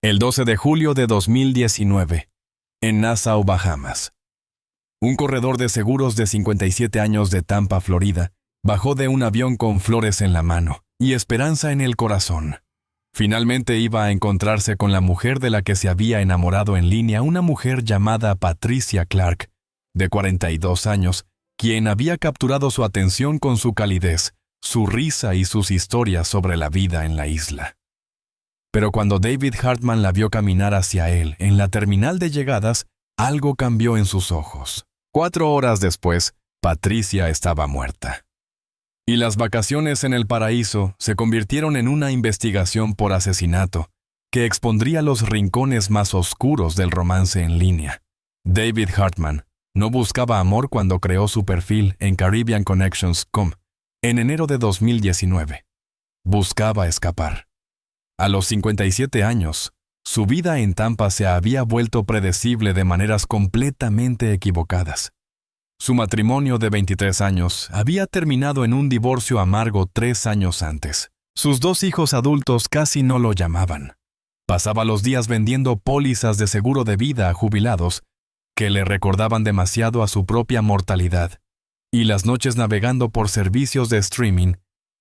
El 12 de julio de 2019, en Nassau, Bahamas. Un corredor de seguros de 57 años de Tampa, Florida, bajó de un avión con flores en la mano y esperanza en el corazón. Finalmente iba a encontrarse con la mujer de la que se había enamorado en línea, una mujer llamada Patricia Clark, de 42 años, quien había capturado su atención con su calidez, su risa y sus historias sobre la vida en la isla. Pero cuando David Hartman la vio caminar hacia él en la terminal de llegadas, algo cambió en sus ojos. 4 horas después, Patricia estaba muerta. Y las vacaciones en el paraíso se convirtieron en una investigación por asesinato que expondría los rincones más oscuros del romance en línea. David Hartman no buscaba amor cuando creó su perfil en CaribbeanConnections.com en enero de 2019. Buscaba escapar. A los 57 años, su vida en Tampa se había vuelto predecible de maneras completamente equivocadas. Su matrimonio de 23 años había terminado en un divorcio amargo 3 años antes. Sus 2 hijos adultos casi no lo llamaban. Pasaba los días vendiendo pólizas de seguro de vida a jubilados que le recordaban demasiado a su propia mortalidad, y las noches navegando por servicios de streaming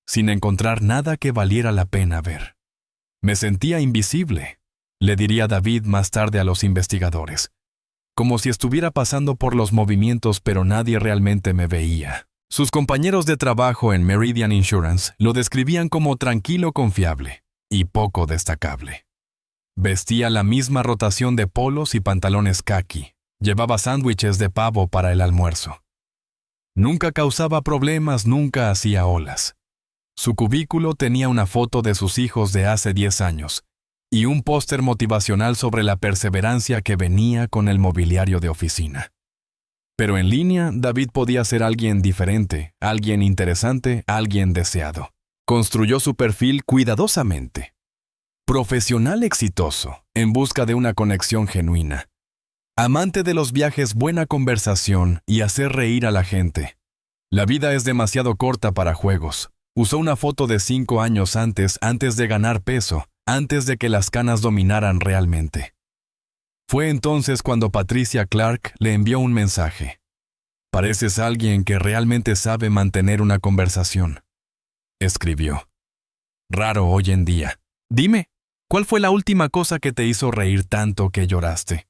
sin encontrar nada que valiera la pena ver. Me sentía invisible, le diría David más tarde a los investigadores, como si estuviera pasando por los movimientos pero nadie realmente me veía. Sus compañeros de trabajo en Meridian Insurance lo describían como tranquilo, confiable y poco destacable. Vestía la misma rotación de polos y pantalones caqui, llevaba sándwiches de pavo para el almuerzo. Nunca causaba problemas, nunca hacía olas. Su cubículo tenía una foto de sus hijos de hace 10 años y un póster motivacional sobre la perseverancia que venía con el mobiliario de oficina. Pero en línea, David podía ser alguien diferente, alguien interesante, alguien deseado. Construyó su perfil cuidadosamente. Profesional exitoso, en busca de una conexión genuina. Amante de los viajes, buena conversación y hacer reír a la gente. La vida es demasiado corta para juegos. Usó una foto de 5 años antes de ganar peso, antes de que las canas dominaran realmente. Fue entonces cuando Patricia Clark le envió un mensaje. «Pareces alguien que realmente sabe mantener una conversación», escribió. Raro hoy en día. Dime, ¿cuál fue la última cosa que te hizo reír tanto que lloraste?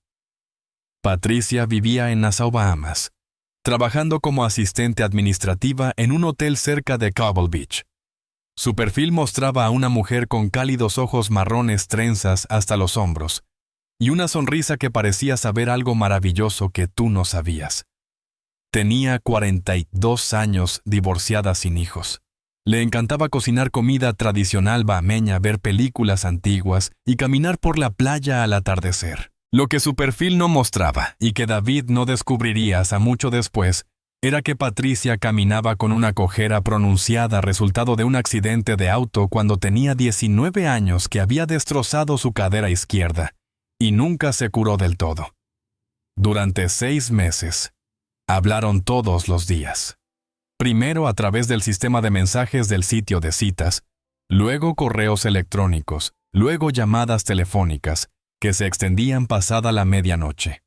Patricia vivía en Nassau, Bahamas, trabajando como asistente administrativa en un hotel cerca de Cobble Beach. Su perfil mostraba a una mujer con cálidos ojos marrones, trenzas hasta los hombros, y una sonrisa que parecía saber algo maravilloso que tú no sabías. Tenía 42 años, divorciada sin hijos. Le encantaba cocinar comida tradicional bahameña, ver películas antiguas y caminar por la playa al atardecer. Lo que su perfil no mostraba, y que David no descubriría hasta mucho después, era que Patricia caminaba con una cojera pronunciada resultado de un accidente de auto cuando tenía 19 años que había destrozado su cadera izquierda, y nunca se curó del todo. Durante 6 meses, hablaron todos los días. Primero a través del sistema de mensajes del sitio de citas, luego correos electrónicos, luego llamadas telefónicas, que se extendían pasada la medianoche.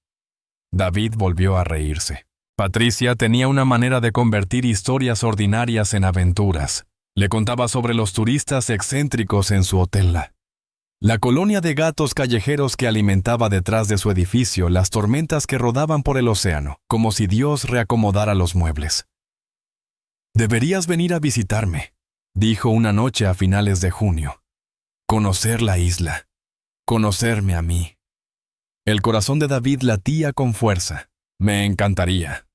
David volvió a reírse. Patricia tenía una manera de convertir historias ordinarias en aventuras. Le contaba sobre los turistas excéntricos en su hotel, la colonia de gatos callejeros que alimentaba detrás de su edificio, las tormentas que rodaban por el océano, como si Dios reacomodara los muebles. «Deberías venir a visitarme», dijo una noche a finales de junio. «Conocer la isla. Conocerme a mí». El corazón de David latía con fuerza. «Me encantaría».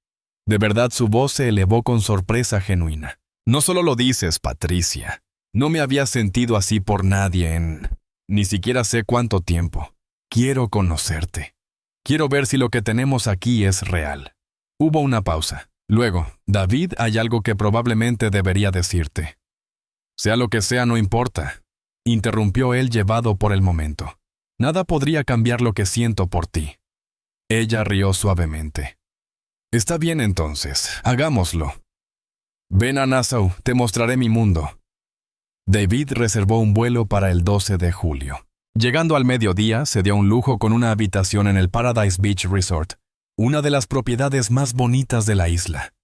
De verdad su voz se elevó con sorpresa genuina. «No solo lo dices, Patricia. No me había sentido así por nadie en... ni siquiera sé cuánto tiempo. Quiero conocerte. Quiero ver si lo que tenemos aquí es real». Hubo una pausa. Luego, «David, hay algo que probablemente debería decirte». «Sea lo que sea, no importa», interrumpió él llevado por el momento. «Nada podría cambiar lo que siento por ti». Ella rió suavemente. «Está bien entonces, hagámoslo. Ven a Nassau, te mostraré mi mundo». David reservó un vuelo para el 12 de julio. Llegando al mediodía, se dio un lujo con una habitación en el Paradise Beach Resort, una de las propiedades más bonitas de la isla.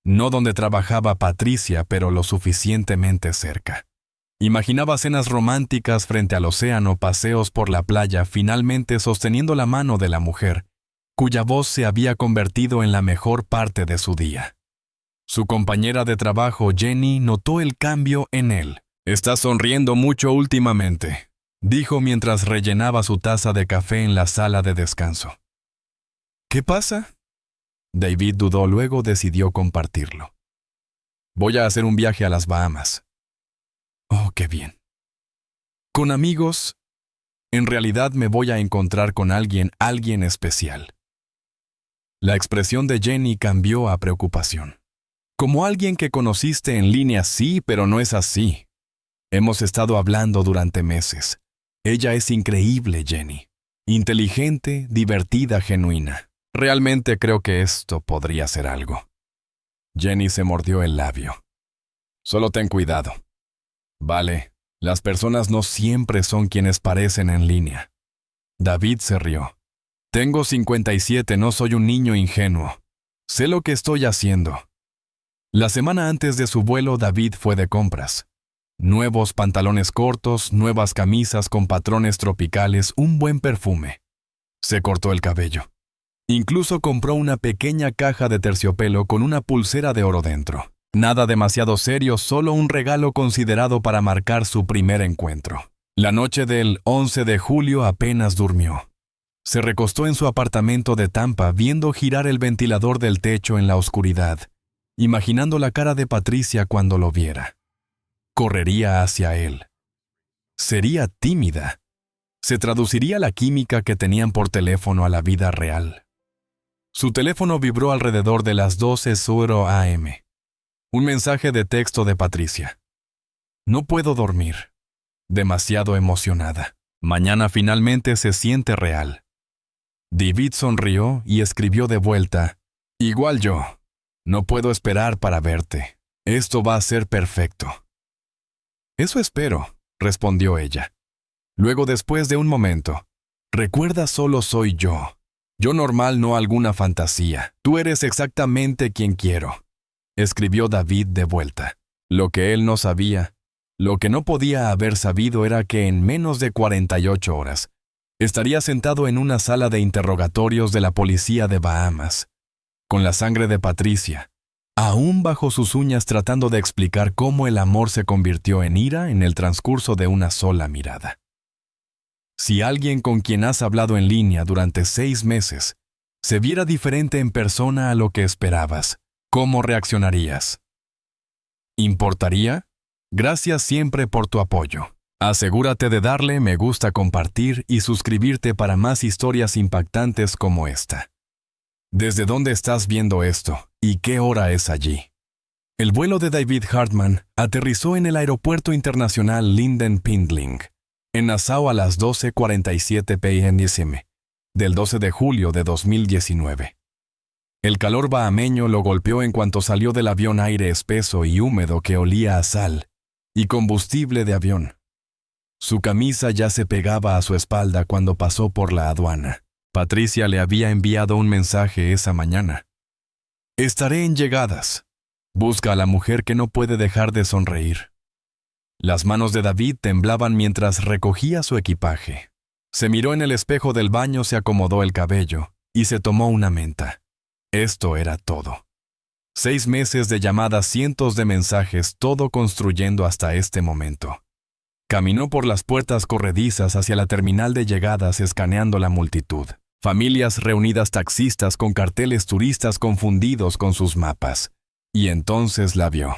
No donde trabajaba Patricia, pero lo suficientemente cerca. Imaginaba cenas románticas frente al océano, paseos por la playa, finalmente sosteniendo la mano de la mujer, cuya voz se había convertido en la mejor parte de su día. Su compañera de trabajo, Jenny, notó el cambio en él. «Estás sonriendo mucho últimamente», dijo mientras rellenaba su taza de café en la sala de descanso. «¿Qué pasa?». David dudó, luego decidió compartirlo. «Voy a hacer un viaje a las Bahamas». «Oh, qué bien». «Con amigos. En realidad me voy a encontrar con alguien especial». La expresión de Jenny cambió a preocupación. «Como alguien que conociste en línea, sí, pero no es así. Hemos estado hablando durante meses. Ella es increíble, Jenny. Inteligente, divertida, genuina. Realmente creo que esto podría ser algo». Jenny se mordió el labio. «Solo ten cuidado. Vale, las personas no siempre son quienes parecen en línea». David se rió. «Tengo 57, no soy un niño ingenuo. Sé lo que estoy haciendo». La semana antes de su vuelo, David fue de compras. Nuevos pantalones cortos, nuevas camisas con patrones tropicales, un buen perfume. Se cortó el cabello. Incluso compró una pequeña caja de terciopelo con una pulsera de oro dentro. Nada demasiado serio, solo un regalo considerado para marcar su primer encuentro. La noche del 11 de julio apenas durmió. Se recostó en su apartamento de Tampa viendo girar el ventilador del techo en la oscuridad, imaginando la cara de Patricia cuando lo viera. Correría hacia él. Sería tímida. Se traduciría la química que tenían por teléfono a la vida real. Su teléfono vibró alrededor de las 12:00 a.m. Un mensaje de texto de Patricia. «No puedo dormir. Demasiado emocionada. Mañana finalmente se siente real». David sonrió y escribió de vuelta: «Igual yo. No puedo esperar para verte. Esto va a ser perfecto». «Eso espero», respondió ella. Luego, después de un momento: «Recuerda, solo soy yo. Yo normal, no alguna fantasía. Tú eres exactamente quien quiero», escribió David de vuelta. Lo que él no sabía, lo que no podía haber sabido, era que en menos de 48 horas estaría sentado en una sala de interrogatorios de la policía de Bahamas, con la sangre de Patricia, aún bajo sus uñas, tratando de explicar cómo el amor se convirtió en ira en el transcurso de una sola mirada. Si alguien con quien has hablado en línea durante 6 meses se viera diferente en persona a lo que esperabas, ¿cómo reaccionarías? ¿Importaría? Gracias siempre por tu apoyo. Asegúrate de darle me gusta, compartir y suscribirte para más historias impactantes como esta. ¿Desde dónde estás viendo esto y qué hora es allí? El vuelo de David Hartman aterrizó en el Aeropuerto Internacional Linden Pindling, en Nassau a las 12:47 p.m. del 12 de julio de 2019. El calor bahameño lo golpeó en cuanto salió del avión, aire espeso y húmedo que olía a sal y combustible de avión. Su camisa ya se pegaba a su espalda cuando pasó por la aduana. Patricia le había enviado un mensaje esa mañana. «Estaré en llegadas. Busca a la mujer que no puede dejar de sonreír». Las manos de David temblaban mientras recogía su equipaje. Se miró en el espejo del baño, se acomodó el cabello y se tomó una menta. Esto era todo. 6 meses de llamadas, cientos de mensajes, todo construyendo hasta este momento. Caminó por las puertas corredizas hacia la terminal de llegadas, escaneando la multitud. Familias reunidas, taxistas con carteles, turistas confundidos con sus mapas. Y entonces la vio.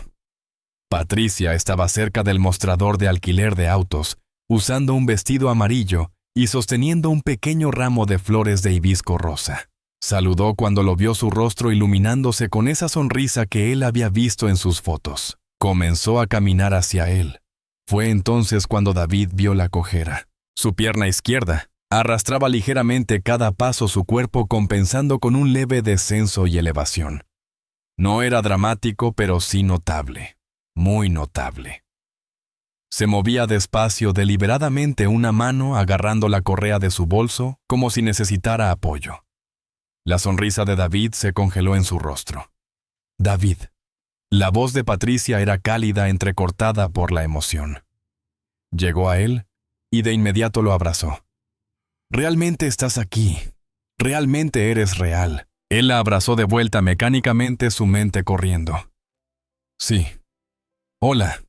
Patricia estaba cerca del mostrador de alquiler de autos, usando un vestido amarillo y sosteniendo un pequeño ramo de flores de hibisco rosa. Saludó cuando lo vio, su rostro iluminándose con esa sonrisa que él había visto en sus fotos. Comenzó a caminar hacia él. Fue entonces cuando David vio la cojera. Su pierna izquierda arrastraba ligeramente cada paso, su cuerpo compensando con un leve descenso y elevación. No era dramático, pero sí notable. Muy notable. Se movía despacio, deliberadamente, una mano agarrando la correa de su bolso, como si necesitara apoyo. La sonrisa de David se congeló en su rostro. David. La voz de Patricia era cálida, entrecortada por la emoción. Llegó a él y de inmediato lo abrazó. «Realmente estás aquí. Realmente eres real». Él la abrazó de vuelta, mecánicamente, su mente corriendo. «Sí. Hola.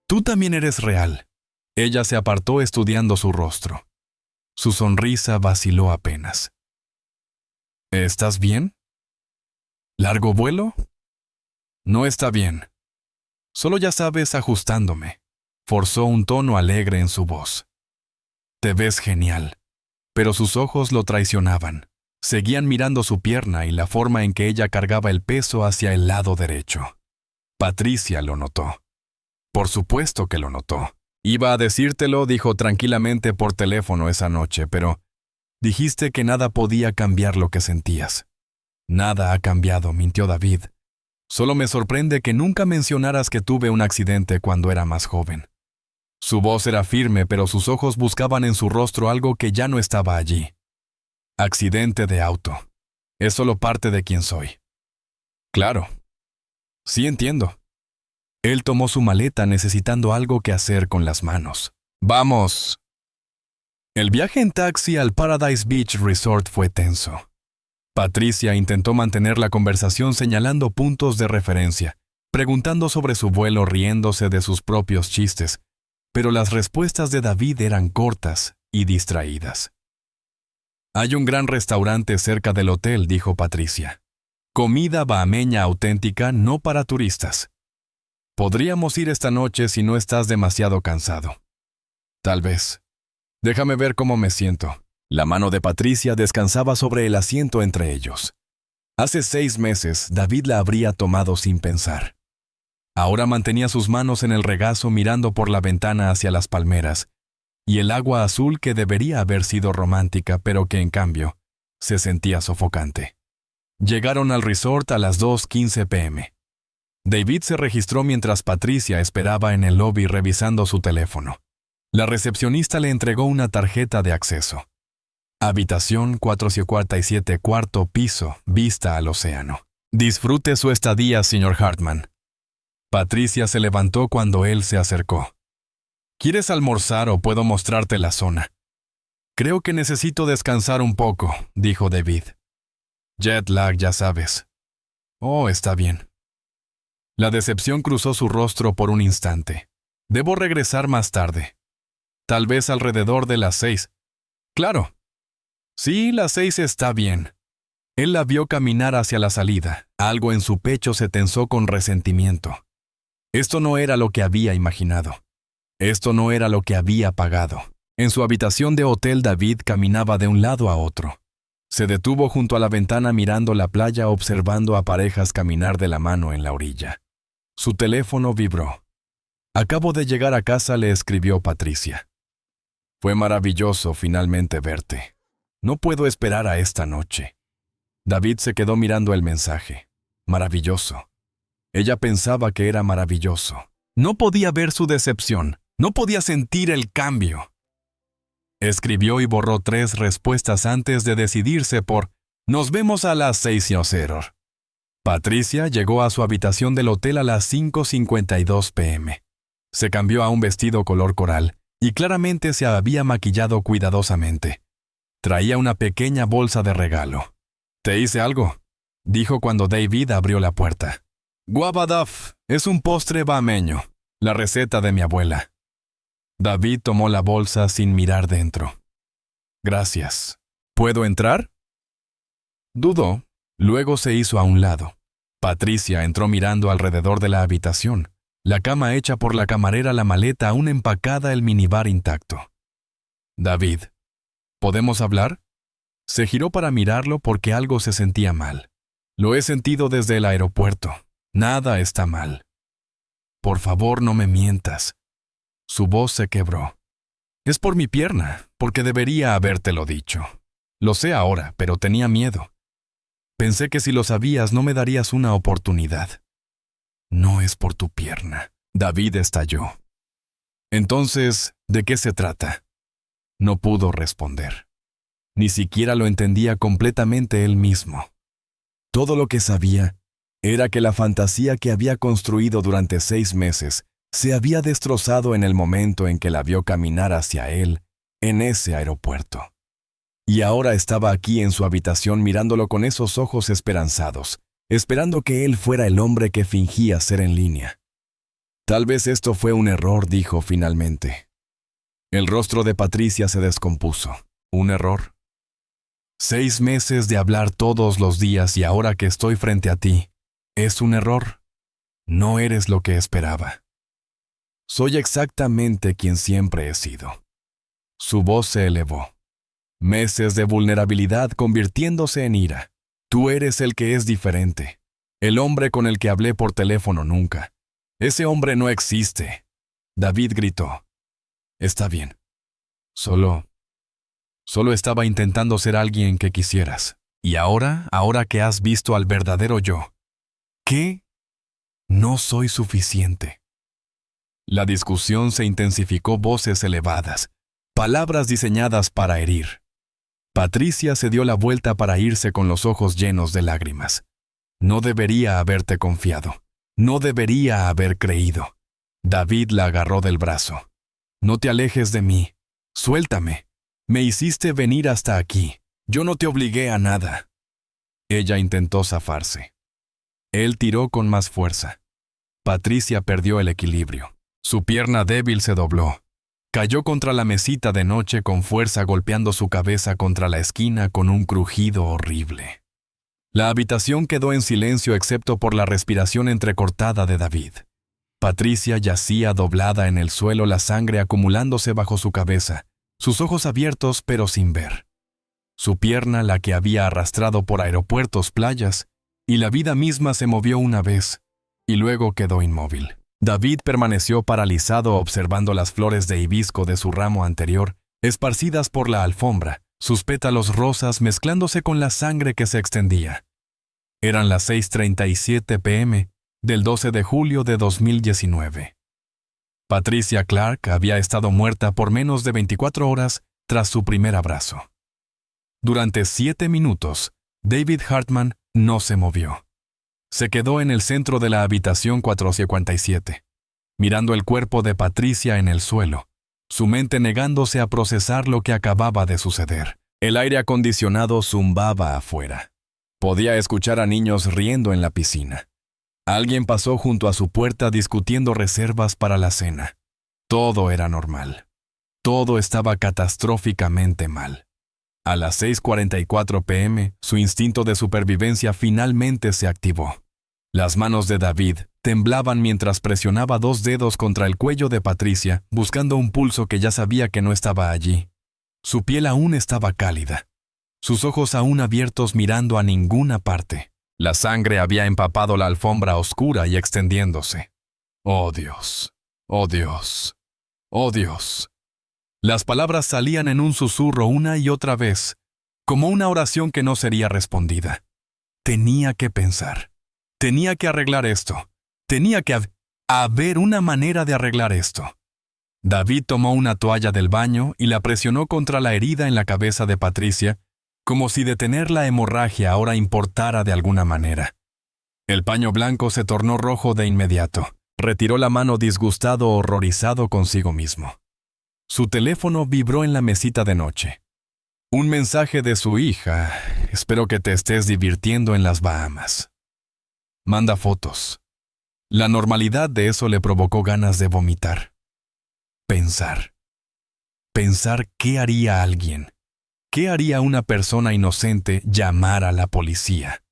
Tú también eres real». Ella se apartó estudiando su rostro. Su sonrisa vaciló apenas. «¿Estás bien? ¿Largo vuelo?» «No está bien. Solo ya sabes, ajustándome». Forzó un tono alegre en su voz. «Te ves genial». Pero sus ojos lo traicionaban. Seguían mirando su pierna y la forma en que ella cargaba el peso hacia el lado derecho. Patricia lo notó. Por supuesto que lo notó. «Iba a decírtelo», dijo tranquilamente por teléfono esa noche, «pero dijiste que nada podía cambiar lo que sentías». «Nada ha cambiado», mintió David. «Solo me sorprende que nunca mencionaras que tuve un accidente cuando era más joven». Su voz era firme, pero sus ojos buscaban en su rostro algo que ya no estaba allí. «Accidente de auto. Es solo parte de quien soy». «Claro. Sí, entiendo». Él tomó su maleta, necesitando algo que hacer con las manos. «Vamos». El viaje en taxi al Paradise Beach Resort fue tenso. Patricia intentó mantener la conversación señalando puntos de referencia, preguntando sobre su vuelo, riéndose de sus propios chistes, pero las respuestas de David eran cortas y distraídas. «Hay un gran restaurante cerca del hotel», dijo Patricia. «Comida bahameña auténtica, no para turistas. Podríamos ir esta noche si no estás demasiado cansado». «Tal vez. Déjame ver cómo me siento». La mano de Patricia descansaba sobre el asiento entre ellos. Hace 6 meses, David la habría tomado sin pensar. Ahora mantenía sus manos en el regazo, mirando por la ventana hacia las palmeras, y el agua azul que debería haber sido romántica, pero que en cambio se sentía sofocante. Llegaron al resort a las 2:15 p.m. David se registró mientras Patricia esperaba en el lobby revisando su teléfono. La recepcionista le entregó una tarjeta de acceso. Habitación 447, cuarto piso, vista al océano. «Disfrute su estadía, señor Hartman». Patricia se levantó cuando él se acercó. «¿Quieres almorzar o puedo mostrarte la zona?» «Creo que necesito descansar un poco», dijo David. «Jet lag, ya sabes». «Oh, está bien». La decepción cruzó su rostro por un instante. «Debo regresar más tarde. Tal vez alrededor de las 6. «Claro». «Sí, las 6 está bien». Él la vio caminar hacia la salida. Algo en su pecho se tensó con resentimiento. Esto no era lo que había imaginado. Esto no era lo que había pagado. En su habitación de hotel, David caminaba de un lado a otro. Se detuvo junto a la ventana mirando la playa, observando a parejas caminar de la mano en la orilla. Su teléfono vibró. «Acabo de llegar a casa», le escribió Patricia. «Fue maravilloso finalmente verte. No puedo esperar a esta noche». David se quedó mirando el mensaje. Maravilloso. Ella pensaba que era maravilloso. No podía ver su decepción. No podía sentir el cambio. Escribió y borró 3 respuestas antes de decidirse por «Nos vemos a las 6:00». Patricia llegó a su habitación del hotel a las 5:52 p.m. Se cambió a un vestido color coral y claramente se había maquillado cuidadosamente. Traía una pequeña bolsa de regalo. «¿Te hice algo?», dijo cuando David abrió la puerta. «Guava duff, es un postre bahameño, la receta de mi abuela». David tomó la bolsa sin mirar dentro. «Gracias. ¿Puedo entrar?». Dudó, luego se hizo a un lado. Patricia entró mirando alrededor de la habitación. La cama hecha por la camarera, la maleta aún empacada, el minibar intacto. «David, ¿podemos hablar?». Se giró para mirarlo porque algo se sentía mal. «Lo he sentido desde el aeropuerto. Nada está mal. Por favor, no me mientas». Su voz se quebró. «Es por mi pierna, porque debería habértelo dicho. Lo sé ahora, pero tenía miedo. Pensé que si lo sabías no me darías una oportunidad». «No es por tu pierna». David estalló. Entonces, ¿de qué se trata? No pudo responder. Ni siquiera lo entendía completamente él mismo. Todo lo que sabía era que la fantasía que había construido durante 6 meses se había destrozado en el momento en que la vio caminar hacia él en ese aeropuerto. Y ahora estaba aquí en su habitación mirándolo con esos ojos esperanzados, esperando que él fuera el hombre que fingía ser en línea. Tal vez esto fue un error, dijo finalmente. El rostro de Patricia se descompuso. ¿Un error? 6 meses de hablar todos los días y ahora que estoy frente a ti, ¿es un error? No eres lo que esperaba. Soy exactamente quien siempre he sido. Su voz se elevó. Meses de vulnerabilidad convirtiéndose en ira. Tú eres el que es diferente. El hombre con el que hablé por teléfono nunca. Ese hombre no existe. David gritó. Está bien. Solo estaba intentando ser alguien que quisieras. Y ahora que has visto al verdadero yo, ¿qué? No soy suficiente. La discusión se intensificó, voces elevadas, palabras diseñadas para herir. Patricia se dio la vuelta para irse con los ojos llenos de lágrimas. No debería haberte confiado. No debería haber creído. David la agarró del brazo. No te alejes de mí. Suéltame. Me hiciste venir hasta aquí. Yo no te obligué a nada. Ella intentó zafarse. Él tiró con más fuerza. Patricia perdió el equilibrio. Su pierna débil se dobló. Cayó contra la mesita de noche con fuerza, golpeando su cabeza contra la esquina con un crujido horrible. La habitación quedó en silencio excepto por la respiración entrecortada de David. Patricia yacía doblada en el suelo, la sangre acumulándose bajo su cabeza, sus ojos abiertos pero sin ver. Su pierna, la que había arrastrado por aeropuertos, playas, y la vida misma se movió una vez, y luego quedó inmóvil. David permaneció paralizado observando las flores de hibisco de su ramo anterior, esparcidas por la alfombra, sus pétalos rosas mezclándose con la sangre que se extendía. Eran las 6:37 p.m. del 12 de julio de 2019. Patricia Clark había estado muerta por menos de 24 horas tras su primer abrazo. Durante 7 minutos, David Hartman no se movió. Se quedó en el centro de la habitación 457, mirando el cuerpo de Patricia en el suelo, su mente negándose a procesar lo que acababa de suceder. El aire acondicionado zumbaba afuera. Podía escuchar a niños riendo en la piscina. Alguien pasó junto a su puerta discutiendo reservas para la cena. Todo era normal. Todo estaba catastróficamente mal. A las 6:44 p.m., su instinto de supervivencia finalmente se activó. Las manos de David temblaban mientras presionaba 2 dedos contra el cuello de Patricia, buscando un pulso que ya sabía que no estaba allí. Su piel aún estaba cálida, sus ojos aún abiertos mirando a ninguna parte. La sangre había empapado la alfombra oscura y extendiéndose. ¡Oh Dios! ¡Oh Dios! ¡Oh Dios! Las palabras salían en un susurro una y otra vez, como una oración que no sería respondida. Tenía que pensar. Tenía que arreglar esto. Tenía que haber una manera de arreglar esto. David tomó una toalla del baño y la presionó contra la herida en la cabeza de Patricia, como si detener la hemorragia ahora importara de alguna manera. El paño blanco se tornó rojo de inmediato. Retiró la mano disgustado, horrorizado consigo mismo. Su teléfono vibró en la mesita de noche. Un mensaje de su hija. Espero que te estés divirtiendo en las Bahamas. Manda fotos. La normalidad de eso le provocó ganas de vomitar. Pensar. Pensar qué haría alguien. ¿Qué haría una persona inocente llamar a la policía?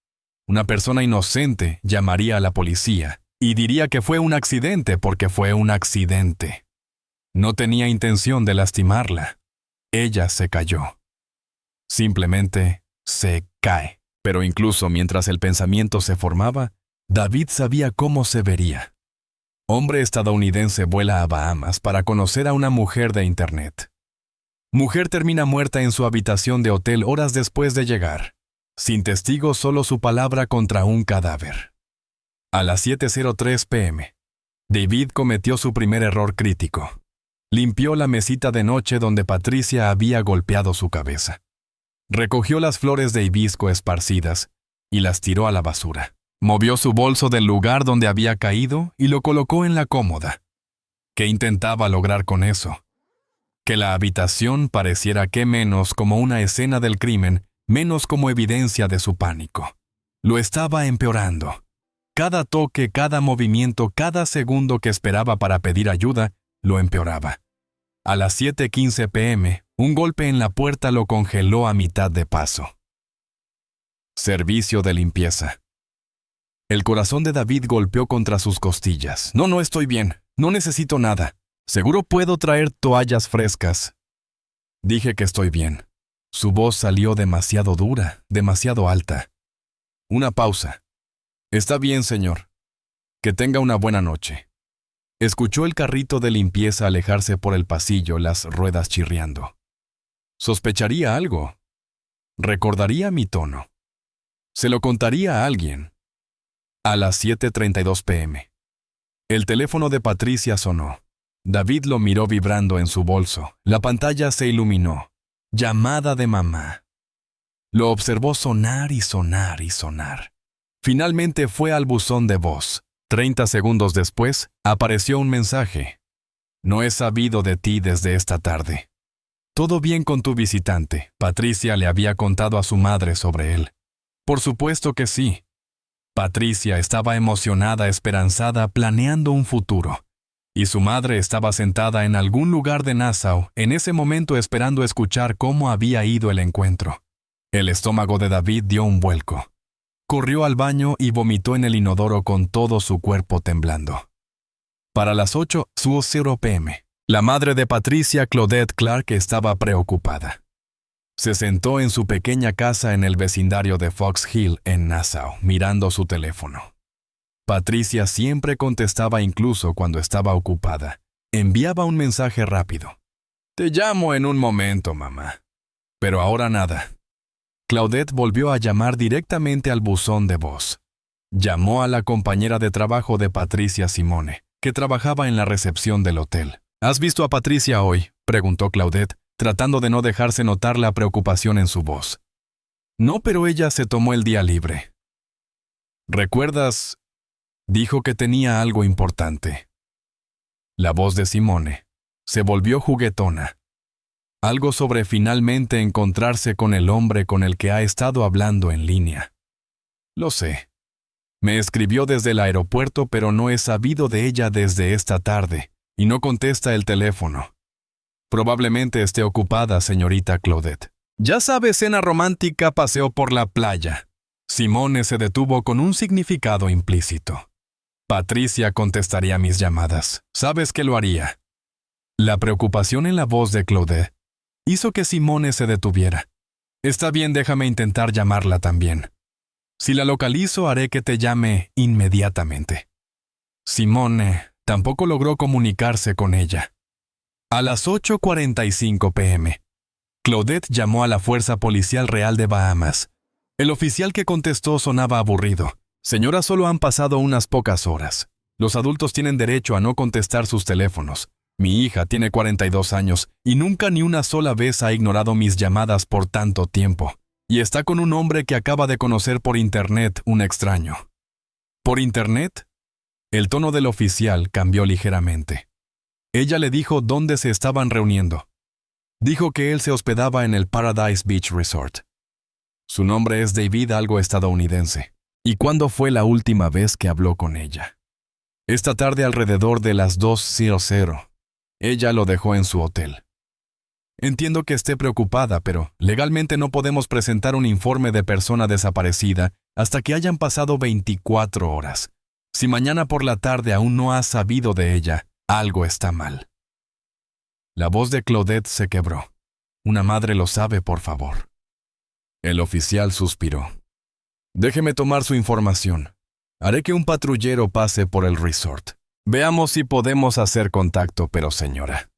Una persona inocente llamaría a la policía y diría que fue un accidente porque fue un accidente. No tenía intención de lastimarla. Ella se cayó. Simplemente se cae. Pero incluso mientras el pensamiento se formaba, David sabía cómo se vería. Hombre estadounidense vuela a Bahamas para conocer a una mujer de Internet. Mujer termina muerta en su habitación de hotel horas después de llegar. Sin testigos, solo su palabra contra un cadáver. A las 7:03 p.m., David cometió su primer error crítico. Limpió la mesita de noche donde Patricia había golpeado su cabeza. Recogió las flores de hibisco esparcidas y las tiró a la basura. Movió su bolso del lugar donde había caído y lo colocó en la cómoda. ¿Qué intentaba lograr con eso? Que la habitación pareciera que menos como una escena del crimen, menos como evidencia de su pánico. Lo estaba empeorando. Cada toque, cada movimiento, cada segundo que esperaba para pedir ayuda, lo empeoraba. A las 7:15 p.m., un golpe en la puerta lo congeló a mitad de paso. Servicio de limpieza. El corazón de David golpeó contra sus costillas. No estoy bien. No necesito nada. Seguro puedo traer toallas frescas. Dije que estoy bien. Su voz salió demasiado dura, demasiado alta. Una pausa. Está bien, señor. Que tenga una buena noche. Escuchó el carrito de limpieza alejarse por el pasillo, las ruedas chirriando. Sospecharía algo. Recordaría mi tono. Se lo contaría a alguien. A las 7:32 p.m. El teléfono de Patricia sonó. David lo miró vibrando en su bolso. La pantalla se iluminó. Llamada de mamá. Lo observó sonar y sonar y sonar. Finalmente fue al buzón de voz. 30 segundos después, apareció un mensaje. No he sabido de ti desde esta tarde. Todo bien con tu visitante. Patricia le había contado a su madre sobre él. Por supuesto que sí. Patricia estaba emocionada, esperanzada, planeando un futuro. Y su madre estaba sentada en algún lugar de Nassau, en ese momento esperando escuchar cómo había ido el encuentro. El estómago de David dio un vuelco. Corrió al baño y vomitó en el inodoro con todo su cuerpo temblando. Para las 8:00 p.m., la madre de Patricia, Claudette Clark, estaba preocupada. Se sentó en su pequeña casa en el vecindario de Fox Hill, en Nassau, mirando su teléfono. Patricia siempre contestaba incluso cuando estaba ocupada. Enviaba un mensaje rápido. Te llamo en un momento, mamá. Pero ahora nada. Claudette volvió a llamar directamente al buzón de voz. Llamó a la compañera de trabajo de Patricia, Simone, que trabajaba en la recepción del hotel. ¿Has visto a Patricia hoy?, preguntó Claudette, tratando de no dejarse notar la preocupación en su voz. No, pero ella se tomó el día libre. ¿Recuerdas? Dijo que tenía algo importante. La voz de Simone se volvió juguetona. Algo sobre finalmente encontrarse con el hombre con el que ha estado hablando en línea. Lo sé. Me escribió desde el aeropuerto, pero no he sabido de ella desde esta tarde, y no contesta el teléfono. Probablemente esté ocupada, señorita Claudette. Ya sabe, cena romántica, paseo por la playa. Simone se detuvo con un significado implícito. Patricia contestaría mis llamadas. ¿Sabes que lo haría? La preocupación en la voz de Claudette hizo que Simone se detuviera. Está bien, déjame intentar llamarla también. Si la localizo, haré que te llame inmediatamente. Simone tampoco logró comunicarse con ella. A las 8:45 p.m., Claudette llamó a la Fuerza Policial Real de Bahamas. El oficial que contestó sonaba aburrido. Señora, solo han pasado unas pocas horas. Los adultos tienen derecho a no contestar sus teléfonos. Mi hija tiene 42 años y nunca ni una sola vez ha ignorado mis llamadas por tanto tiempo. Y está con un hombre que acaba de conocer por internet, un extraño. ¿Por internet? El tono del oficial cambió ligeramente. Ella le dijo dónde se estaban reuniendo. Dijo que él se hospedaba en el Paradise Beach Resort. Su nombre es David, algo estadounidense. ¿Y cuándo fue la última vez que habló con ella? Esta tarde alrededor de las 2:00. Ella lo dejó en su hotel. Entiendo que esté preocupada, pero legalmente no podemos presentar un informe de persona desaparecida hasta que hayan pasado 24 horas. Si mañana por la tarde aún no has sabido de ella, algo está mal. La voz de Claudette se quebró. Una madre lo sabe, por favor. El oficial suspiró. Déjeme tomar su información. Haré que un patrullero pase por el resort. Veamos si podemos hacer contacto, pero señora,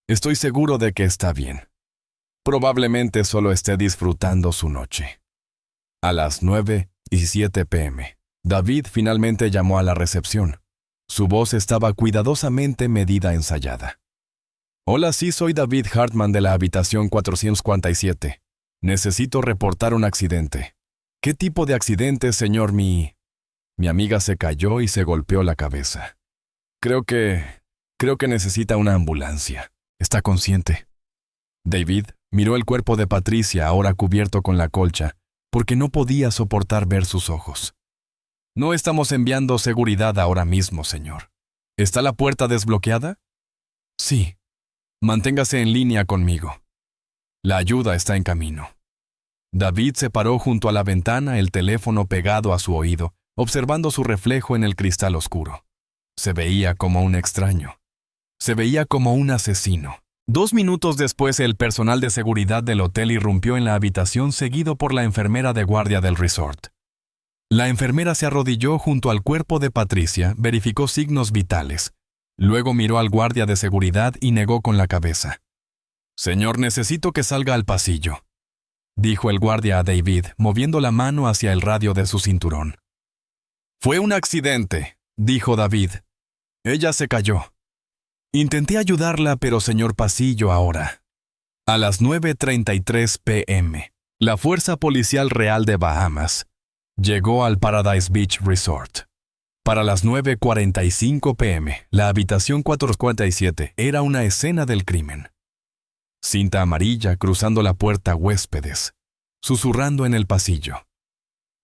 estoy seguro de que está bien. Probablemente solo esté disfrutando su noche. A las 9:07 p.m., David finalmente llamó a la recepción. Su voz estaba cuidadosamente medida, ensayada. Hola, sí, soy David Hartman de la habitación 447. Necesito reportar un accidente. ¿Qué tipo de accidente, señor? Mi amiga se cayó y se golpeó la cabeza. Creo que necesita una ambulancia. ¿Está consciente? David miró el cuerpo de Patricia, ahora cubierto con la colcha, porque no podía soportar ver sus ojos. No estamos enviando seguridad ahora mismo, señor. ¿Está la puerta desbloqueada? Sí. Manténgase en línea conmigo. La ayuda está en camino. David se paró junto a la ventana, el teléfono pegado a su oído, observando su reflejo en el cristal oscuro. Se veía como un extraño. Se veía como un asesino. 2 minutos después, el personal de seguridad del hotel irrumpió en la habitación seguido por la enfermera de guardia del resort. La enfermera se arrodilló junto al cuerpo de Patricia, verificó signos vitales. Luego miró al guardia de seguridad y negó con la cabeza. «Señor, necesito que salga al pasillo», dijo el guardia a David, moviendo la mano hacia el radio de su cinturón. «Fue un accidente», dijo David. «Ella se cayó. Intenté ayudarla, pero señor, pasillo ahora». A las 9:33 p.m., la Fuerza Policial Real de Bahamas llegó al Paradise Beach Resort. Para las 9:45 p.m., la habitación 447 era una escena del crimen. Cinta amarilla cruzando la puerta huéspedes, susurrando en el pasillo.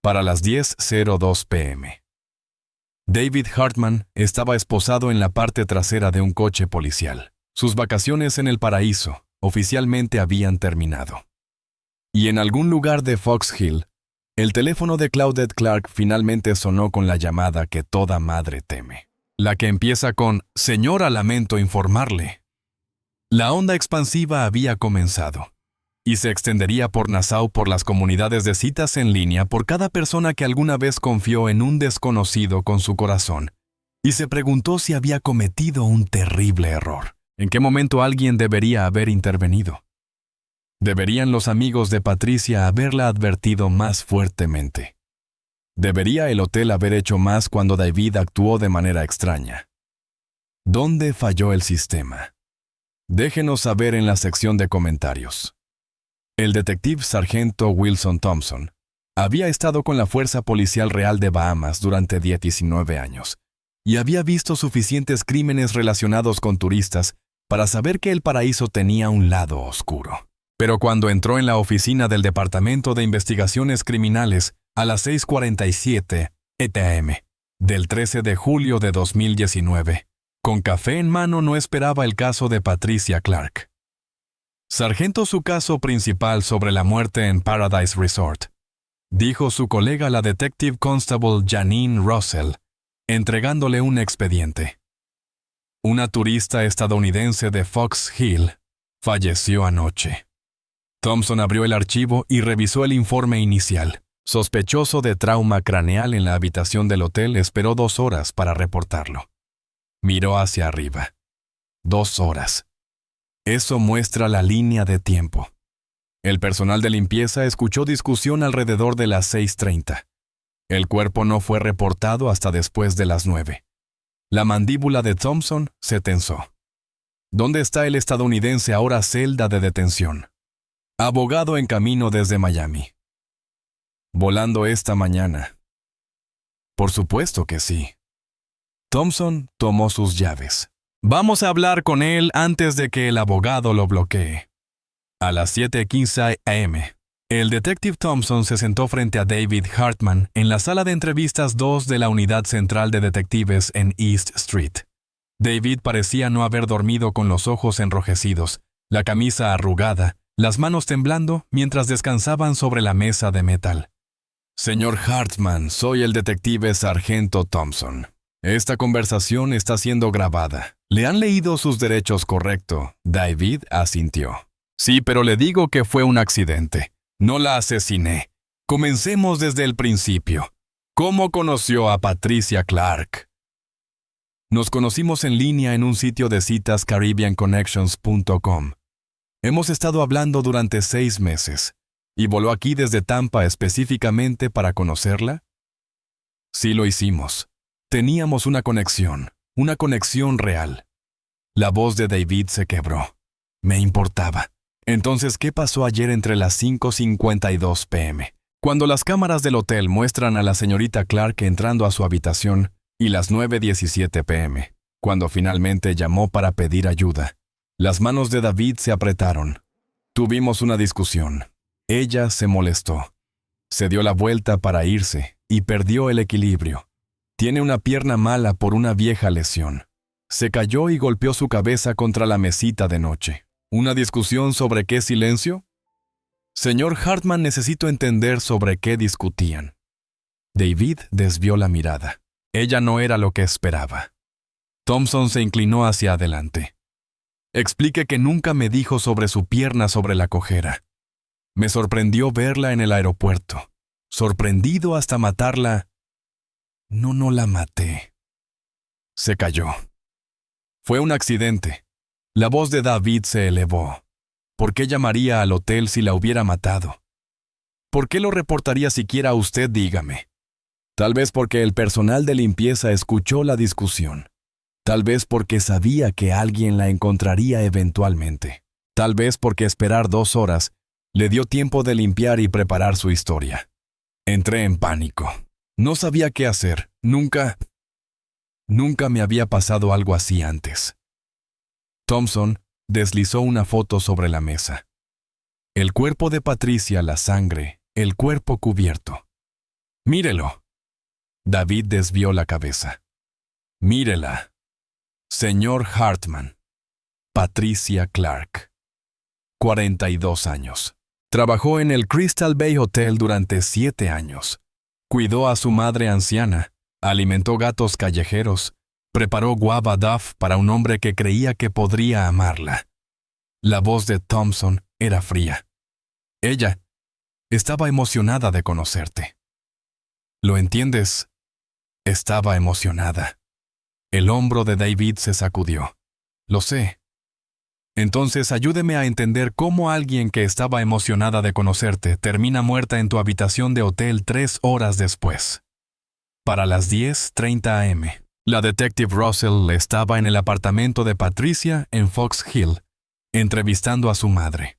Para las 10:02 p.m., David Hartman estaba esposado en la parte trasera de un coche policial. Sus vacaciones en el paraíso oficialmente habían terminado. Y en algún lugar de Fox Hill, el teléfono de Claudette Clark finalmente sonó con la llamada que toda madre teme. La que empieza con «Señora, lamento informarle». La onda expansiva había comenzado y se extendería por Nassau por las comunidades de citas en línea por cada persona que alguna vez confió en un desconocido con su corazón y se preguntó si había cometido un terrible error. ¿En qué momento alguien debería haber intervenido? ¿Deberían los amigos de Patricia haberla advertido más fuertemente? ¿Debería el hotel haber hecho más cuando David actuó de manera extraña? ¿Dónde falló el sistema? Déjenos saber en la sección de comentarios. El detective sargento Wilson Thompson había estado con la Fuerza Policial Real de Bahamas durante 19 años y había visto suficientes crímenes relacionados con turistas para saber que el paraíso tenía un lado oscuro. Pero cuando entró en la oficina del Departamento de Investigaciones Criminales a las 6:47 p.m. del 13 de julio de 2019, con café en mano no esperaba el caso de Patricia Clark. Sargento, su caso principal sobre la muerte en Paradise Resort, dijo su colega la Detective Constable Janine Russell, entregándole un expediente. Una turista estadounidense de Fox Hill falleció anoche. Thompson abrió el archivo y revisó el informe inicial. Sospechoso de trauma craneal en la habitación del hotel, esperó 2 horas para reportarlo. Miró hacia arriba. 2 horas. Eso muestra la línea de tiempo. El personal de limpieza escuchó discusión alrededor de las 6:30. El cuerpo no fue reportado hasta después de las 9. La mandíbula de Thompson se tensó. ¿Dónde está el estadounidense ahora celda de detención? Abogado en camino desde Miami. Volando esta mañana. Por supuesto que sí. Thompson tomó sus llaves. Vamos a hablar con él antes de que el abogado lo bloquee. A las 7:15 a.m., el detective Thompson se sentó frente a David Hartman en la sala de entrevistas 2 de la Unidad Central de Detectives en East Street. David parecía no haber dormido, con los ojos enrojecidos, la camisa arrugada, las manos temblando mientras descansaban sobre la mesa de metal. Señor Hartman, soy el detective sargento Thompson. Esta conversación está siendo grabada. ¿Le han leído sus derechos correcto? David asintió. Sí, pero le digo que fue un accidente. No la asesiné. Comencemos desde el principio. ¿Cómo conoció a Patricia Clark? Nos conocimos en línea en un sitio de citas, caribbeanconnections.com. Hemos estado hablando durante 6 meses. ¿Y voló aquí desde Tampa específicamente para conocerla? Sí, lo hicimos. Teníamos una conexión real. La voz de David se quebró. Me importaba. Entonces, ¿qué pasó ayer entre las 5:52 p.m., cuando las cámaras del hotel muestran a la señorita Clark entrando a su habitación, y las 9:17 p.m., cuando finalmente llamó para pedir ayuda? Las manos de David se apretaron. Tuvimos una discusión. Ella se molestó. Se dio la vuelta para irse y perdió el equilibrio. Tiene una pierna mala por una vieja lesión. Se cayó y golpeó su cabeza contra la mesita de noche. ¿Una discusión sobre qué silencio? Señor Hartman, necesito entender sobre qué discutían. David desvió la mirada. Ella no era lo que esperaba. Thompson se inclinó hacia adelante. Explique que nunca me dijo sobre su pierna sobre la cojera. Me sorprendió verla en el aeropuerto. Sorprendido hasta matarla. No la maté. Se cayó. Fue un accidente. La voz de David se elevó. ¿Por qué llamaría al hotel si la hubiera matado? ¿Por qué lo reportaría siquiera a usted, dígame? Tal vez porque el personal de limpieza escuchó la discusión. Tal vez porque sabía que alguien la encontraría eventualmente. Tal vez porque esperar 2 horas le dio tiempo de limpiar y preparar su historia. Entré en pánico. No sabía qué hacer. Nunca me había pasado algo así antes. Thompson deslizó una foto sobre la mesa. El cuerpo de Patricia, la sangre, el cuerpo cubierto. ¡Mírelo! David desvió la cabeza. ¡Mírela! Señor Hartman. Patricia Clark. 42 años. Trabajó en el Crystal Bay Hotel durante 7 años. Cuidó a su madre anciana, alimentó gatos callejeros, preparó guava duff para un hombre que creía que podría amarla. La voz de Thompson era fría. Ella estaba emocionada de conocerte. ¿Lo entiendes? Estaba emocionada. El hombro de David se sacudió. Lo sé. Entonces ayúdeme a entender cómo alguien que estaba emocionada de conocerte termina muerta en tu habitación de hotel 3 horas después. Para las 10:30 a.m., la detective Russell estaba en el apartamento de Patricia en Fox Hill, entrevistando a su madre.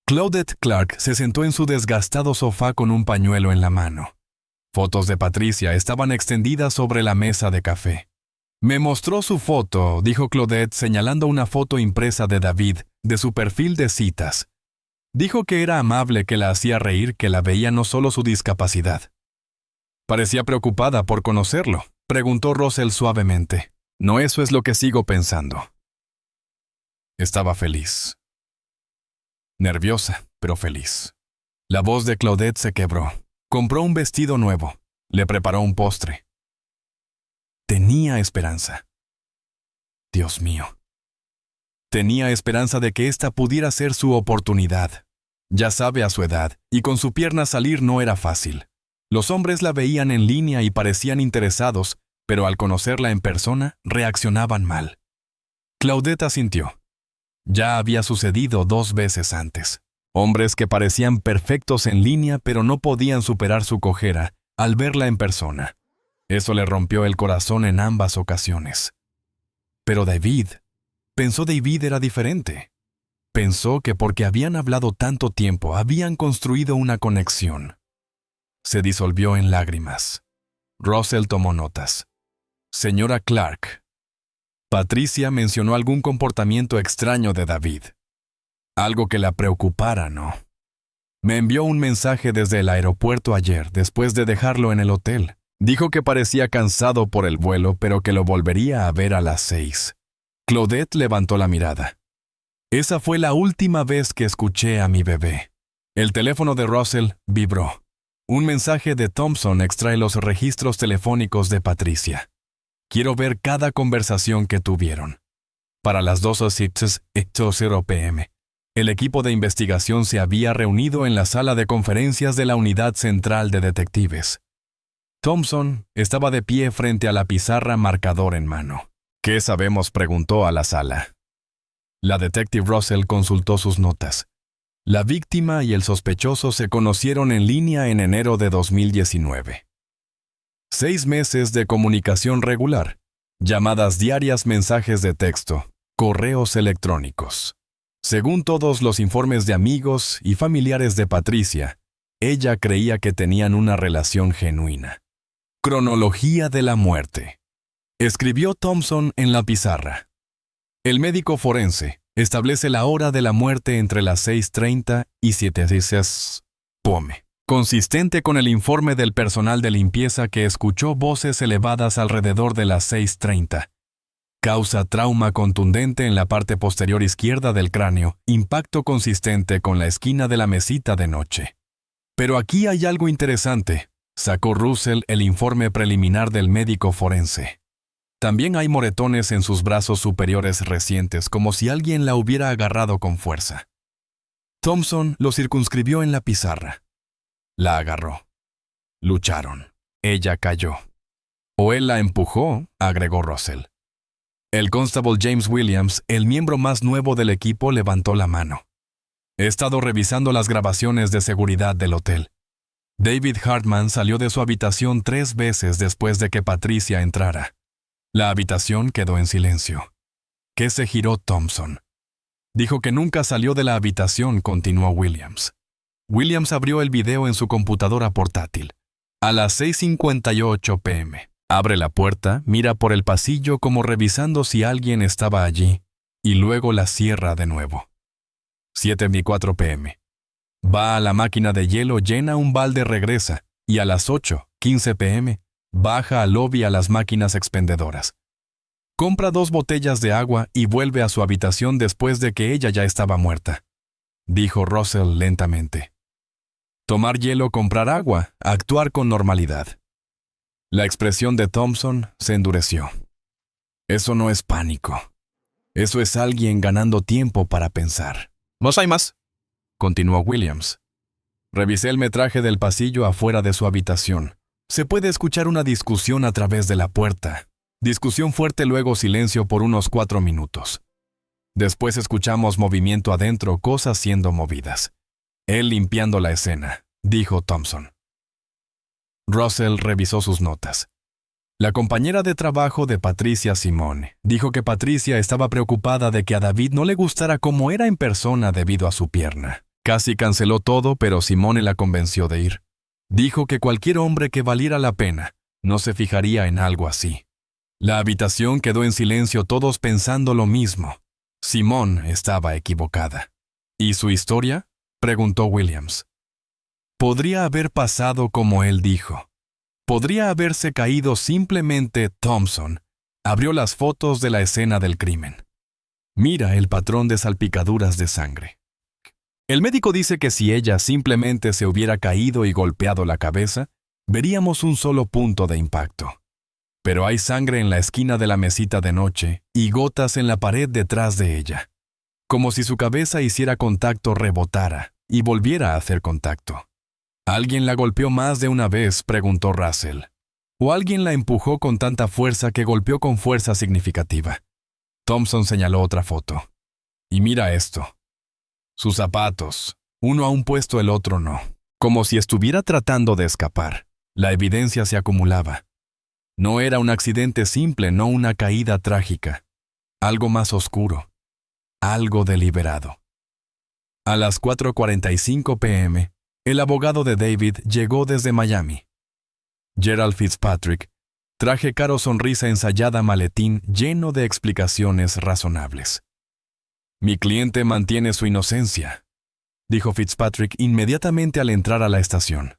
Claudette Clark se sentó en su desgastado sofá con un pañuelo en la mano. Fotos de Patricia estaban extendidas sobre la mesa de café. Me mostró su foto, dijo Claudette señalando una foto impresa de David, de su perfil de citas. Dijo que era amable, que la hacía reír, que la veía no solo su discapacidad. Parecía preocupada por conocerlo, preguntó Russell suavemente. No, eso es lo que sigo pensando. Estaba feliz. Nerviosa, pero feliz. La voz de Claudette se quebró. Compró un vestido nuevo. Le preparó un postre. Tenía esperanza. Dios mío. Tenía esperanza de que esta pudiera ser su oportunidad. Ya sabe, a su edad, y con su pierna salir no era fácil. Los hombres la veían en línea y parecían interesados, pero al conocerla en persona, reaccionaban mal. Claudette asintió. Ya había sucedido 2 veces antes. Hombres que parecían perfectos en línea, pero no podían superar su cojera al verla en persona. Eso le rompió el corazón en ambas ocasiones. Pero David era diferente. Pensó que porque habían hablado tanto tiempo, habían construido una conexión. Se disolvió en lágrimas. Russell tomó notas. Señora Clark. Patricia mencionó algún comportamiento extraño de David. Algo que la preocupara, ¿no? Me envió un mensaje desde el aeropuerto ayer, después de dejarlo en el hotel. Dijo que parecía cansado por el vuelo, pero que lo volvería a ver a las 6. Claudette levantó la mirada. Esa fue la última vez que escuché a mi bebé. El teléfono de Russell vibró. Un mensaje de Thompson extrae los registros telefónicos de Patricia. Quiero ver cada conversación que tuvieron. Para las 12:00 p.m., el equipo de investigación se había reunido en la sala de conferencias de la Unidad Central de Detectives. Thompson estaba de pie frente a la pizarra, marcador en mano. ¿Qué sabemos?, preguntó a la sala. La detective Russell consultó sus notas. La víctima y el sospechoso se conocieron en línea en enero de 2019. 6 meses de comunicación regular, llamadas diarias, mensajes de texto, Correos electrónicos. Según todos los informes de amigos y familiares de Patricia, ella creía que tenían una relación genuina. Cronología de la muerte. Escribió Thompson en la pizarra. El médico forense establece la hora de la muerte entre las 6:30 y 7:06 p.m., consistente con el informe del personal de limpieza que escuchó voces elevadas alrededor de las 6:30. Causa trauma contundente en la parte posterior izquierda del cráneo, impacto consistente con la esquina de la mesita de noche. Pero aquí hay algo interesante, sacó Russell el informe preliminar del médico forense. También hay moretones en sus brazos superiores recientes, como si alguien la hubiera agarrado con fuerza. Thompson lo circunscribió en la pizarra. La agarró. Lucharon. Ella cayó. O él la empujó, agregó Russell. El constable James Williams, el miembro más nuevo del equipo, levantó la mano. He estado revisando las grabaciones de seguridad del hotel. David Hartman salió de su habitación 3 veces después de que Patricia entrara. La habitación quedó en silencio. ¿Qué se giró Thompson? Dijo que nunca salió de la habitación, continuó Williams. Williams abrió el video en su computadora portátil. A las 6:58 p.m. Abre la puerta, mira por el pasillo como revisando si alguien estaba allí, y luego la cierra de nuevo. 7:04 p.m. Va a la máquina de hielo, llena un balde, regresa, y a las 8:15 p.m. baja al lobby a las máquinas expendedoras. Compra 2 botellas de agua y vuelve a su habitación después de que ella ya estaba muerta, dijo Russell lentamente. Tomar hielo, comprar agua, actuar con normalidad. La expresión de Thompson se endureció. Eso no es pánico. Eso es alguien ganando tiempo para pensar. «No hay más», continuó Williams. Revisé el metraje del pasillo afuera de su habitación. Se puede escuchar una discusión a través de la puerta. Discusión fuerte, luego silencio por unos 4 minutos. Después escuchamos movimiento adentro, cosas siendo movidas. Él limpiando la escena, dijo Thompson. Russell revisó sus notas. La compañera de trabajo de Patricia, Simone, dijo que Patricia estaba preocupada de que a David no le gustara como era en persona debido a su pierna. Casi canceló todo, pero Simone la convenció de ir. Dijo que cualquier hombre que valiera la pena no se fijaría en algo así. La habitación quedó en silencio, todos pensando lo mismo. Simone estaba equivocada. ¿Y su historia?, preguntó Williams. Podría haber pasado como él dijo. Podría haberse caído simplemente. Thompson abrió las fotos de la escena del crimen. Mira el patrón de salpicaduras de sangre. El médico dice que si ella simplemente se hubiera caído y golpeado la cabeza, veríamos un solo punto de impacto. Pero hay sangre en la esquina de la mesita de noche y gotas en la pared detrás de ella. Como si su cabeza hiciera contacto, rebotara y volviera a hacer contacto. ¿Alguien la golpeó más de una vez?, preguntó Russell. ¿O alguien la empujó con tanta fuerza que golpeó con fuerza significativa? Thompson señaló otra foto. Y mira esto. Sus zapatos. Uno a un puesto, el otro no. Como si estuviera tratando de escapar. La evidencia se acumulaba. No era un accidente simple, no una caída trágica. Algo más oscuro. Algo deliberado. A las 4:45 p.m., el abogado de David llegó desde Miami. Gerald Fitzpatrick, traje caro, sonrisa ensayada, maletín lleno de explicaciones razonables. Mi cliente mantiene su inocencia, dijo Fitzpatrick inmediatamente al entrar a la estación.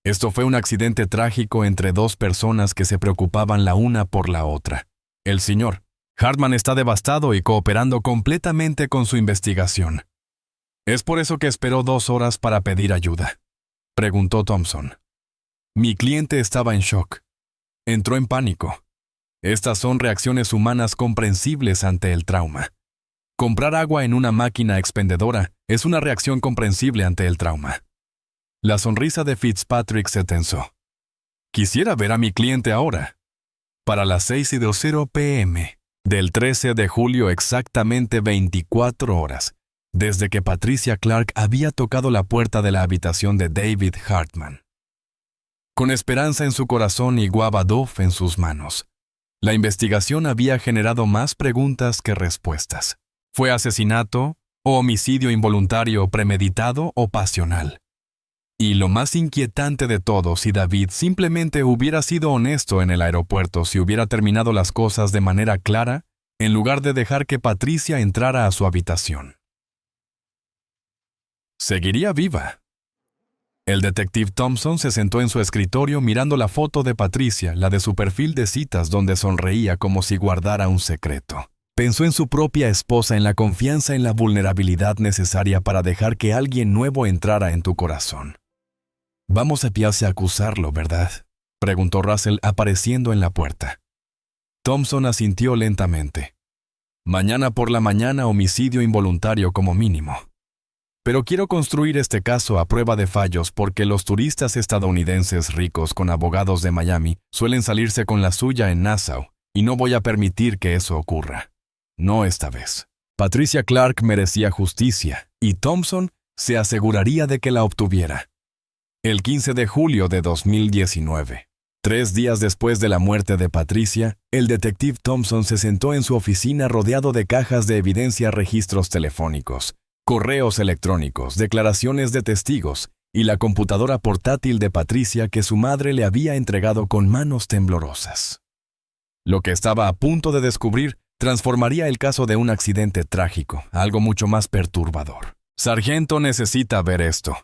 Esto fue un accidente trágico entre 2 personas que se preocupaban la una por la otra. El señor Hartman está devastado y cooperando completamente con su investigación. ¿Es por eso que esperó 2 horas para pedir ayuda?, preguntó Thompson. Mi cliente estaba en shock. Entró en pánico. Estas son reacciones humanas comprensibles ante el trauma. Comprar agua en una máquina expendedora es una reacción comprensible ante el trauma. La sonrisa de Fitzpatrick se tensó. Quisiera ver a mi cliente ahora. Para las 6:00 p.m. del 13 de julio, exactamente 24 horas, desde que Patricia Clark había tocado la puerta de la habitación de David Hartman. Con esperanza en su corazón y guava Duff en sus manos, La investigación había generado más preguntas que respuestas. ¿Fue asesinato o homicidio involuntario premeditado o pasional? Y lo más inquietante de todo, si David simplemente hubiera sido honesto en el aeropuerto, si hubiera terminado las cosas de manera clara, en lugar de dejar que Patricia entrara a su habitación. Seguiría viva. El detective Thompson se sentó en su escritorio mirando la foto de Patricia, la de su perfil de citas donde sonreía como si guardara un secreto. Pensó en su propia esposa, en la confianza, en la vulnerabilidad necesaria para dejar que alguien nuevo entrara en tu corazón. «Vamos a piarse a acusarlo, ¿verdad?», preguntó Russell apareciendo en la puerta. Thompson asintió lentamente. «Mañana por la mañana, homicidio involuntario como mínimo. Pero quiero construir este caso a prueba de fallos porque los turistas estadounidenses ricos con abogados de Miami suelen salirse con la suya en Nassau, y no voy a permitir que eso ocurra. No esta vez. Patricia Clark merecía justicia, y Thompson se aseguraría de que la obtuviera». El 15 de julio de 2019, 3 días después de la muerte de Patricia, el detective Thompson se sentó en su oficina rodeado de cajas de evidencia, registros telefónicos, correos electrónicos, declaraciones de testigos y la computadora portátil de Patricia que su madre le había entregado con manos temblorosas. Lo que estaba a punto de descubrir transformaría el caso de un accidente trágico, algo mucho más perturbador. «Sargento necesita ver esto».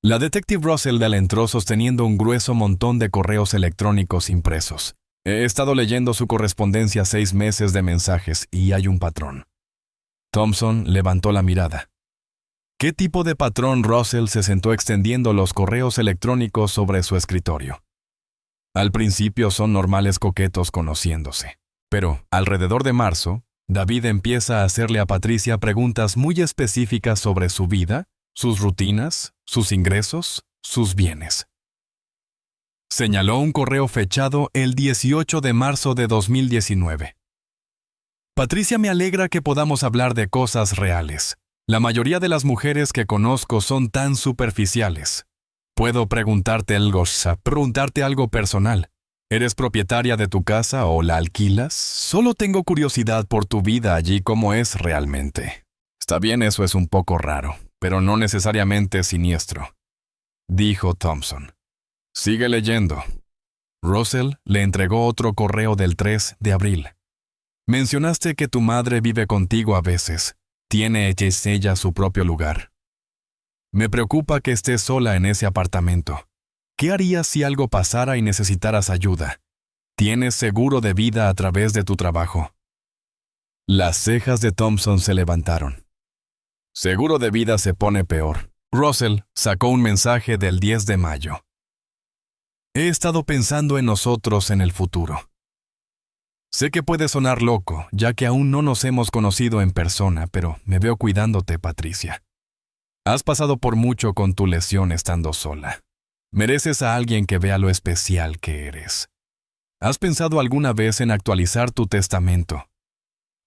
La detective Russell entró sosteniendo un grueso montón de correos electrónicos impresos. «He estado leyendo su correspondencia, 6 meses de mensajes, y hay un patrón». Thompson levantó la mirada. ¿Qué tipo de patrón? Russell se sentó extendiendo los correos electrónicos sobre su escritorio. Al principio son normales coquetos conociéndose. Pero, alrededor de marzo, David empieza a hacerle a Patricia preguntas muy específicas sobre su vida, sus rutinas, sus ingresos, sus bienes. Señaló un correo fechado el 18 de marzo de 2019. «Patricia, me alegra que podamos hablar de cosas reales. La mayoría de las mujeres que conozco son tan superficiales. ¿Puedo preguntarte algo personal? ¿Eres propietaria de tu casa o la alquilas? Solo tengo curiosidad por tu vida allí, cómo es realmente». «Está bien, eso es un poco raro, pero no necesariamente siniestro», dijo Thompson. «Sigue leyendo». Russell le entregó otro correo del 3 de abril. «Mencionaste que tu madre vive contigo a veces. ¿Tiene ella su propio lugar? Me preocupa que estés sola en ese apartamento. ¿Qué harías si algo pasara y necesitaras ayuda? ¿Tienes seguro de vida a través de tu trabajo?» Las cejas de Thompson se levantaron. «Seguro de vida se pone peor». Russell sacó un mensaje del 10 de mayo. «He estado pensando en nosotros en el futuro. Sé que puede sonar loco, ya que aún no nos hemos conocido en persona, pero me veo cuidándote, Patricia. Has pasado por mucho con tu lesión estando sola. Mereces a alguien que vea lo especial que eres. ¿Has pensado alguna vez en actualizar tu testamento?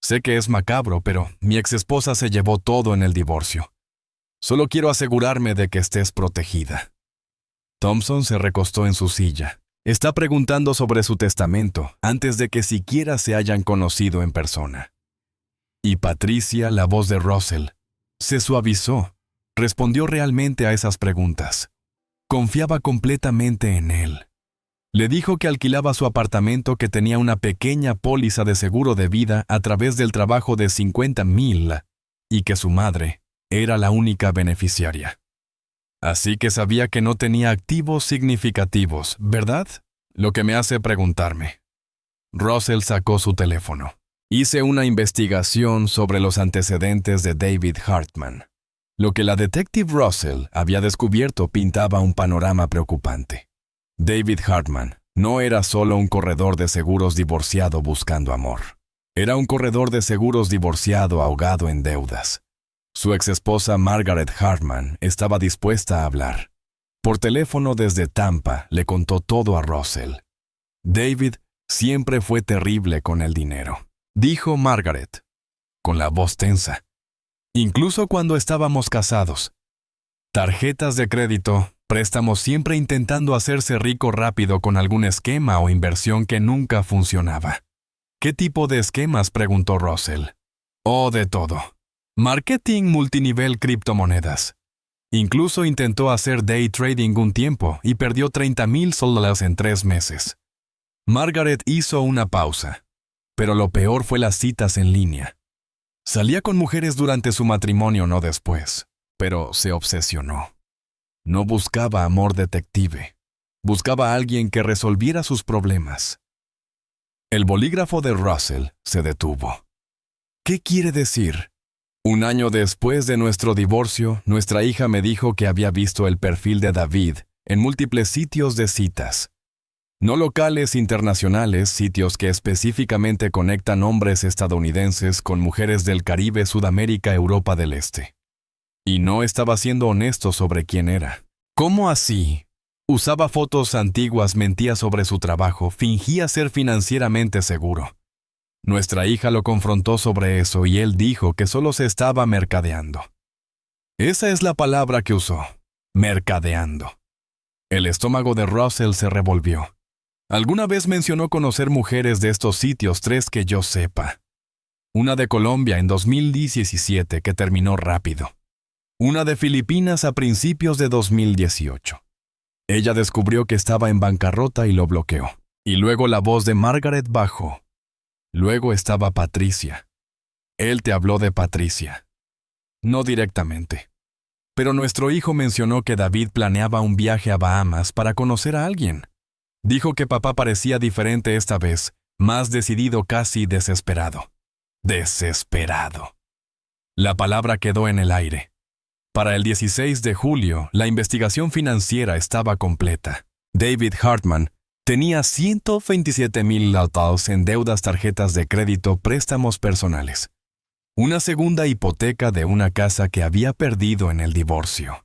Sé que es macabro, pero mi exesposa se llevó todo en el divorcio. Solo quiero asegurarme de que estés protegida». Thompson se recostó en su silla. Está preguntando sobre su testamento antes de que siquiera se hayan conocido en persona. Y Patricia, la voz de Russell, se suavizó. Respondió realmente a esas preguntas. Confiaba completamente en él. Le dijo que alquilaba su apartamento, que tenía una pequeña póliza de seguro de vida a través del trabajo de $50,000 y que su madre era la única beneficiaria. Así que sabía que no tenía activos significativos, ¿verdad? Lo que me hace preguntarme. Russell sacó su teléfono. Hice una investigación sobre los antecedentes de David Hartman. Lo que la detective Russell había descubierto pintaba un panorama preocupante. David Hartman no era solo un corredor de seguros divorciado buscando amor. Era un corredor de seguros divorciado ahogado en deudas. Su exesposa Margaret Hartman estaba dispuesta a hablar. Por teléfono desde Tampa le contó todo a Russell. «David siempre fue terrible con el dinero», dijo Margaret, con la voz tensa. «Incluso cuando estábamos casados. Tarjetas de crédito, Préstamos siempre intentando hacerse rico rápido con algún esquema o inversión que nunca funcionaba. ¿Qué tipo de esquemas?, preguntó Russell. Oh, de todo. Marketing multinivel, criptomonedas. Incluso intentó hacer day trading un tiempo y perdió $30,000 en 3 meses. Margaret hizo una pausa, pero lo peor fue las citas en línea. Salía con mujeres durante su matrimonio, no después, pero se obsesionó. No buscaba amor detective, buscaba a alguien que resolviera sus problemas. El bolígrafo de Russell se detuvo. ¿Qué quiere decir? 1 año después de nuestro divorcio, nuestra hija me dijo que había visto el perfil de David en múltiples sitios de citas. No locales, internacionales, sitios que específicamente conectan hombres estadounidenses con mujeres del Caribe, Sudamérica, Europa del Este. Y no estaba siendo honesto sobre quién era. ¿Cómo así? Usaba fotos antiguas, mentía sobre su trabajo, fingía ser financieramente seguro. Nuestra hija lo confrontó sobre eso y él dijo que solo se estaba mercadeando. Esa es la palabra que usó, mercadeando. El estómago de Russell se revolvió. Alguna vez mencionó conocer mujeres de estos sitios, 3 que yo sepa. Una de Colombia en 2017 que terminó rápido. Una de Filipinas a principios de 2018. Ella descubrió que estaba en bancarrota y lo bloqueó. Y luego la voz de Margaret bajó. Luego estaba Patricia. Él te habló de Patricia. No directamente. Pero nuestro hijo mencionó que David planeaba un viaje a Bahamas para conocer a alguien. Dijo que papá parecía diferente esta vez, más decidido, casi desesperado. Desesperado. La palabra quedó en el aire. Para el 16 de julio, la investigación financiera estaba completa. David Hartman tenía $127,000 en deudas, tarjetas de crédito, préstamos personales. Una segunda hipoteca de una casa que había perdido en el divorcio.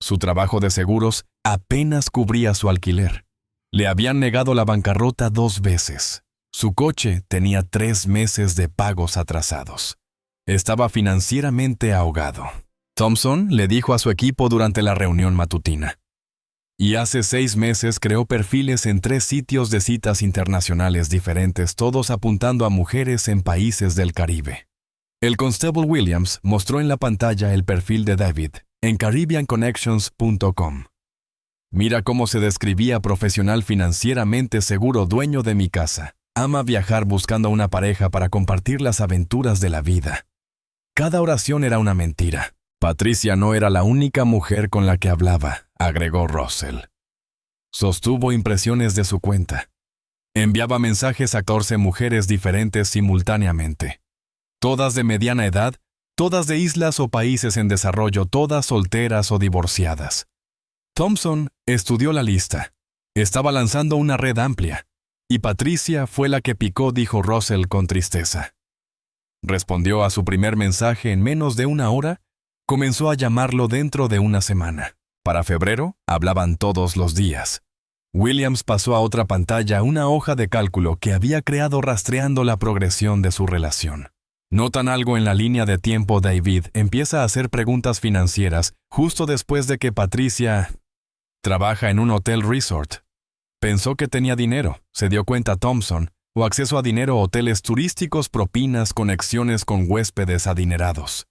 Su trabajo de seguros apenas cubría su alquiler. Le habían negado la bancarrota 2 veces. Su coche tenía 3 meses de pagos atrasados. Estaba financieramente ahogado. Thompson le dijo a su equipo durante la reunión matutina. Y hace 6 meses creó perfiles en 3 sitios de citas internacionales diferentes, todos apuntando a mujeres en países del Caribe. El constable Williams mostró en la pantalla el perfil de David en caribbeanconnections.com. Mira cómo se describía: profesional financieramente seguro, dueño de mi casa. Ama viajar buscando una pareja para compartir las aventuras de la vida. Cada oración era una mentira. Patricia no era la única mujer con la que hablaba, agregó Russell. Sostuvo impresiones de su cuenta. Enviaba mensajes a 14 mujeres diferentes simultáneamente. Todas de mediana edad, todas de islas o países en desarrollo, todas solteras o divorciadas. Thompson estudió la lista. Estaba lanzando una red amplia. Y Patricia fue la que picó, dijo Russell con tristeza. Respondió a su primer mensaje en menos de 1 hora. Comenzó a llamarlo dentro de 1 semana. Para febrero, hablaban todos los días. Williams pasó a otra pantalla una hoja de cálculo que había creado rastreando la progresión de su relación. Notan algo en la línea de tiempo. David empieza a hacer preguntas financieras justo después de que Patricia trabaja en un hotel resort. Pensó que tenía dinero, se dio cuenta Thompson, o acceso a dinero, hoteles turísticos, propinas, conexiones con huéspedes adinerados.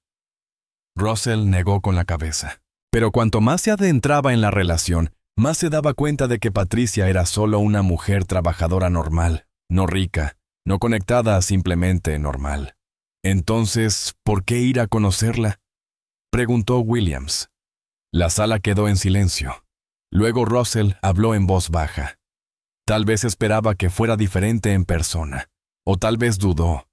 Russell negó con la cabeza. Pero cuanto más se adentraba en la relación, más se daba cuenta de que Patricia era solo una mujer trabajadora normal, no rica, no conectada, simplemente normal. Entonces, ¿por qué ir a conocerla?, preguntó Williams. La sala quedó en silencio. Luego Russell habló en voz baja. Tal vez esperaba que fuera diferente en persona, o tal vez dudó.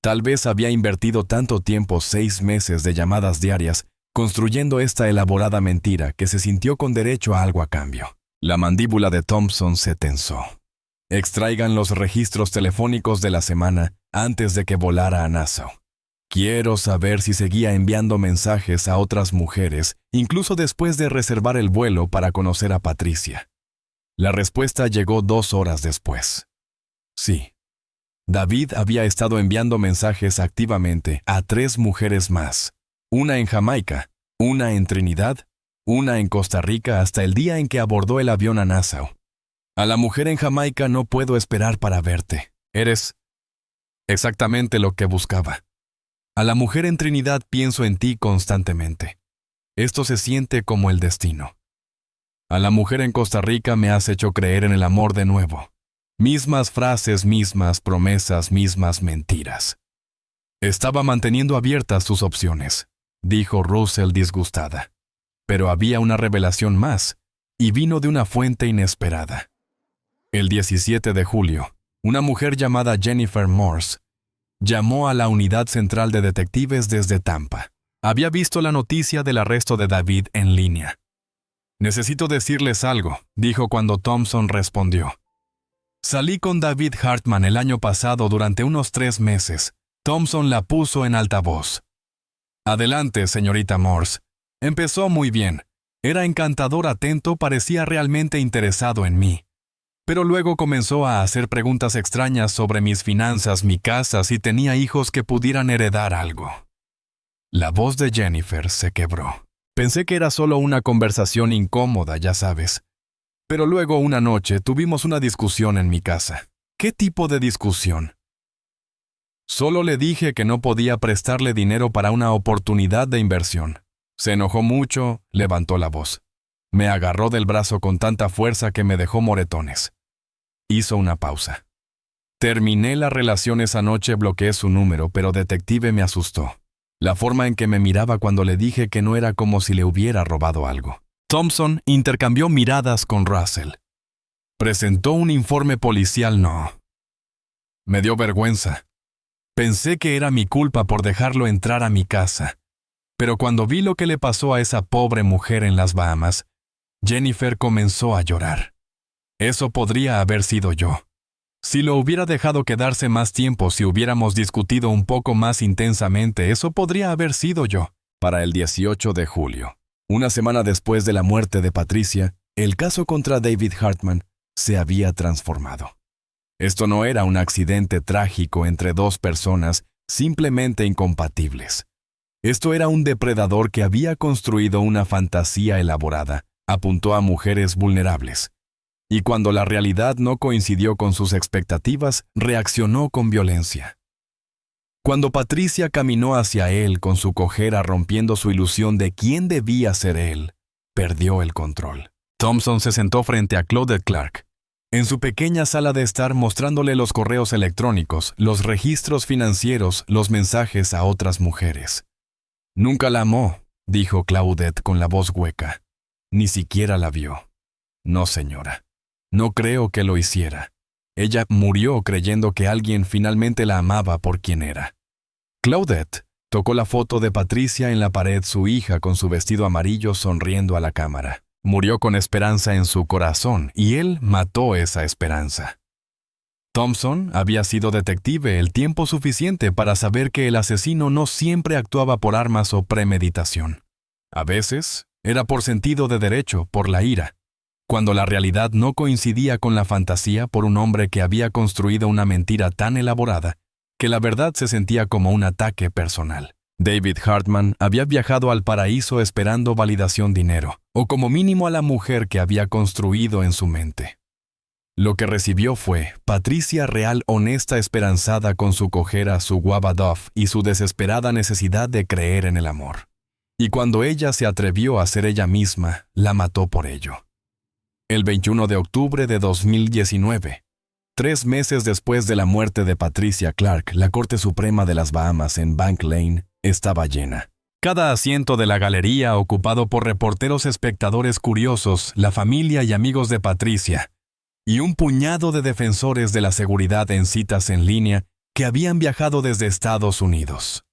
Tal vez había invertido tanto tiempo, 6 meses de llamadas diarias, construyendo esta elaborada mentira, que se sintió con derecho a algo a cambio. La mandíbula de Thompson se tensó. Extraigan los registros telefónicos de la semana antes de que volara a Nassau. Quiero saber si seguía enviando mensajes a otras mujeres, incluso después de reservar el vuelo para conocer a Patricia. La respuesta llegó 2 horas después. Sí. David había estado enviando mensajes activamente a 3 mujeres más. Una en Jamaica, una en Trinidad una en Costa Rica hasta el día en que abordó el avión a Nassau. A la mujer en Jamaica no puedo esperar para verte. Eres exactamente lo que buscaba. A la mujer en Trinidad pienso en ti constantemente. Esto se siente como el destino. A la mujer en Costa Rica me has hecho creer en el amor de nuevo. Mismas frases, mismas promesas, mismas mentiras. Estaba manteniendo abiertas sus opciones, dijo Russell disgustada. Pero había una revelación más, y vino de una fuente inesperada. El 17 de julio, una mujer llamada Jennifer Morse llamó a la Unidad Central de Detectives desde Tampa. Había visto la noticia del arresto de David en línea. Necesito decirles algo, dijo cuando Thompson respondió. Salí con David Hartman el año pasado durante unos 3 meses. Thompson la puso en altavoz. Adelante, señorita Morse. Empezó muy bien. Era encantador, atento, parecía realmente interesado en mí. Pero luego comenzó a hacer preguntas extrañas sobre mis finanzas, mi casa, si tenía hijos que pudieran heredar algo. La voz de Jennifer se quebró. Pensé que era solo una conversación incómoda, ya sabes. Pero luego una noche tuvimos una discusión en mi casa. ¿Qué tipo de discusión? Solo le dije que no podía prestarle dinero para una oportunidad de inversión. Se enojó mucho, levantó la voz. Me agarró del brazo con tanta fuerza que me dejó moretones. Hizo una pausa. Terminé la relación esa noche, bloqueé su número, pero detective me asustó. La forma en que me miraba cuando le dije que no era como si le hubiera robado algo. Thompson intercambió miradas con Russell. Presentó un informe policial, no. Me dio vergüenza. Pensé que era mi culpa por dejarlo entrar a mi casa. Pero cuando vi lo que le pasó a esa pobre mujer en las Bahamas, Jennifer comenzó a llorar. Eso podría haber sido yo. Si lo hubiera dejado quedarse más tiempo, si hubiéramos discutido un poco más intensamente, eso podría haber sido yo. Para el 18 de julio, una semana después de la muerte de Patricia, el caso contra David Hartman se había transformado. Esto no era un accidente trágico entre 2 personas simplemente incompatibles. Esto era un depredador que había construido una fantasía elaborada, apuntó a mujeres vulnerables. Y cuando la realidad no coincidió con sus expectativas, reaccionó con violencia. Cuando Patricia caminó hacia él con su cojera rompiendo su ilusión de quién debía ser él, perdió el control. Thompson se sentó frente a Claudette Clark, en su pequeña sala de estar, mostrándole los correos electrónicos, los registros financieros, los mensajes a otras mujeres. Nunca la amó, dijo Claudette con la voz hueca. Ni siquiera la vio. No, señora. No creo que lo hiciera. Ella murió creyendo que alguien finalmente la amaba por quien era. Claudette tocó la foto de Patricia en la pared, su hija con su vestido amarillo sonriendo a la cámara. Murió con esperanza en su corazón y él mató esa esperanza. Thompson había sido detective el tiempo suficiente para saber que el asesino no siempre actuaba por armas o premeditación. A veces era por sentido de derecho, por la ira. Cuando la realidad no coincidía con la fantasía, por un hombre que había construido una mentira tan elaborada que la verdad se sentía como un ataque personal. David Hartman había viajado al paraíso esperando validación, dinero, o como mínimo a la mujer que había construido en su mente. Lo que recibió fue Patricia real, honesta, esperanzada con su cojera, su guava Duff y su desesperada necesidad de creer en el amor. Y cuando ella se atrevió a ser ella misma, la mató por ello. El 21 de octubre de 2019, 3 meses después de la muerte de Patricia Clark, la Corte Suprema de las Bahamas en Bank Lane estaba llena. Cada asiento de la galería ocupado por reporteros, espectadores curiosos, la familia y amigos de Patricia, y un puñado de defensores de la seguridad en citas en línea que habían viajado desde Estados Unidos.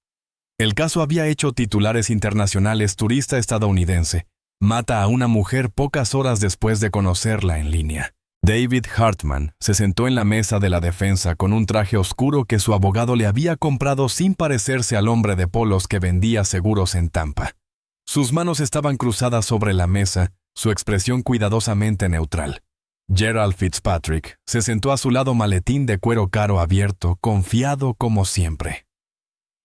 El caso había hecho titulares internacionales. Turista estadounidense mata a una mujer pocas horas después de conocerla en línea. David Hartman se sentó en la mesa de la defensa con un traje oscuro que su abogado le había comprado sin parecerse al hombre de polos que vendía seguros en Tampa. Sus manos estaban cruzadas sobre la mesa, su expresión cuidadosamente neutral. Gerald Fitzpatrick se sentó a su lado, maletín de cuero caro abierto, confiado como siempre.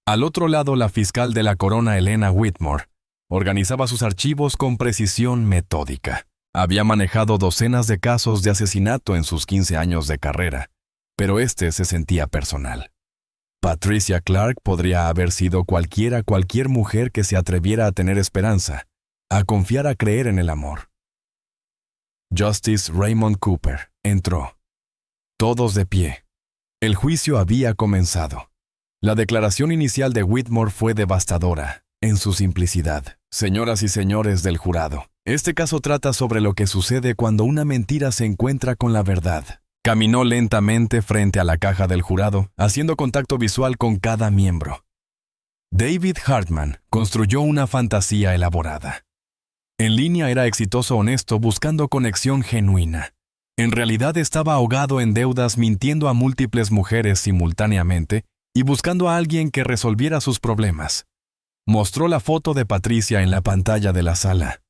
Al otro lado, la fiscal de la corona, Elena Whitmore, Organizaba sus archivos con precisión metódica. Había manejado docenas de casos de asesinato en sus 15 años de carrera, pero este se sentía personal. Patricia Clark podría haber sido cualquier mujer que se atreviera a tener esperanza, a confiar, a creer en el amor. Justice Raymond Cooper entró. Todos de pie. El juicio había comenzado. La declaración inicial de Whitmore fue devastadora, en su simplicidad. Señoras y señores del jurado, este caso trata sobre lo que sucede cuando una mentira se encuentra con la verdad. Caminó lentamente frente a la caja del jurado, haciendo contacto visual con cada miembro. David Hartman construyó una fantasía elaborada. En línea era exitoso, honesto, buscando conexión genuina. En realidad estaba ahogado en deudas, mintiendo a múltiples mujeres simultáneamente y buscando a alguien que resolviera sus problemas. Mostró la foto de Patricia en la pantalla de la sala.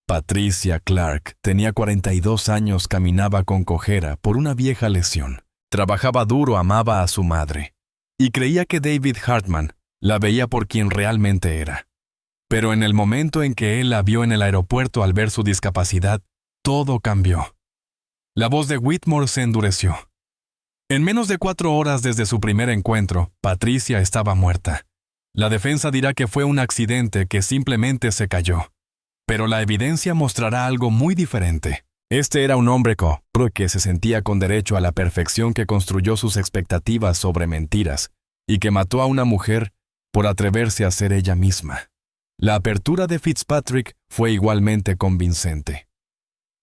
Patricia Clark tenía 42 años, caminaba con cojera por una vieja lesión. Trabajaba duro, amaba a su madre. Y creía que David Hartman la veía por quien realmente era. Pero en el momento en que él la vio en el aeropuerto al ver su discapacidad, todo cambió. La voz de Whitmore se endureció. En menos de 4 horas desde su primer encuentro, Patricia estaba muerta. La defensa dirá que fue un accidente, que simplemente se cayó. Pero la evidencia mostrará algo muy diferente. Este era un hombre que se sentía con derecho a la perfección, que construyó sus expectativas sobre mentiras y que mató a una mujer por atreverse a ser ella misma. La apertura de Fitzpatrick fue igualmente convincente.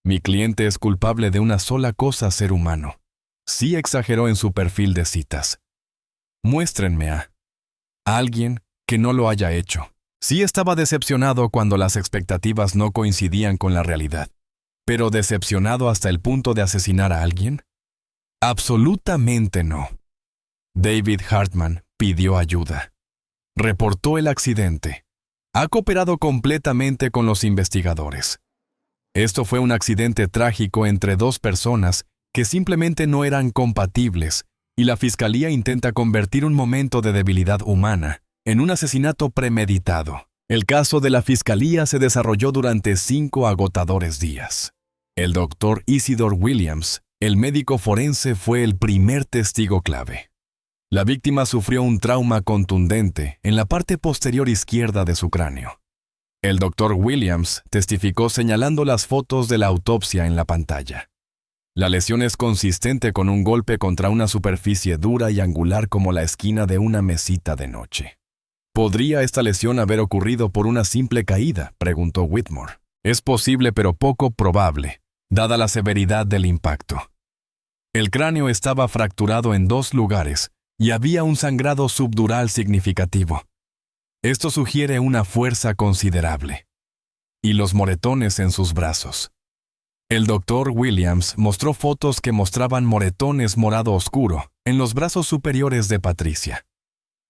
Mi cliente es culpable de una sola cosa: ser humano. Sí exageró en su perfil de citas. Muéstrenme a alguien que no lo haya hecho. Sí estaba decepcionado cuando las expectativas no coincidían con la realidad. ¿Pero decepcionado hasta el punto de asesinar a alguien? Absolutamente no. David Hartman pidió ayuda. Reportó el accidente. Ha cooperado completamente con los investigadores. Esto fue un accidente trágico entre 2 personas que simplemente no eran compatibles, y la fiscalía intenta convertir un momento de debilidad humana en un asesinato premeditado. El caso de la fiscalía se desarrolló durante 5 agotadores días. El doctor Isidore Williams, el médico forense, fue el primer testigo clave. La víctima sufrió un trauma contundente en la parte posterior izquierda de su cráneo. El doctor Williams testificó señalando las fotos de la autopsia en la pantalla. La lesión es consistente con un golpe contra una superficie dura y angular como la esquina de una mesita de noche. ¿Podría esta lesión haber ocurrido por una simple caída?, preguntó Whitmore. Es posible, pero poco probable, dada la severidad del impacto. El cráneo estaba fracturado en 2 lugares y había un sangrado subdural significativo. Esto sugiere una fuerza considerable. Y los moretones en sus brazos. El doctor Williams mostró fotos que mostraban moretones morado oscuro en los brazos superiores de Patricia.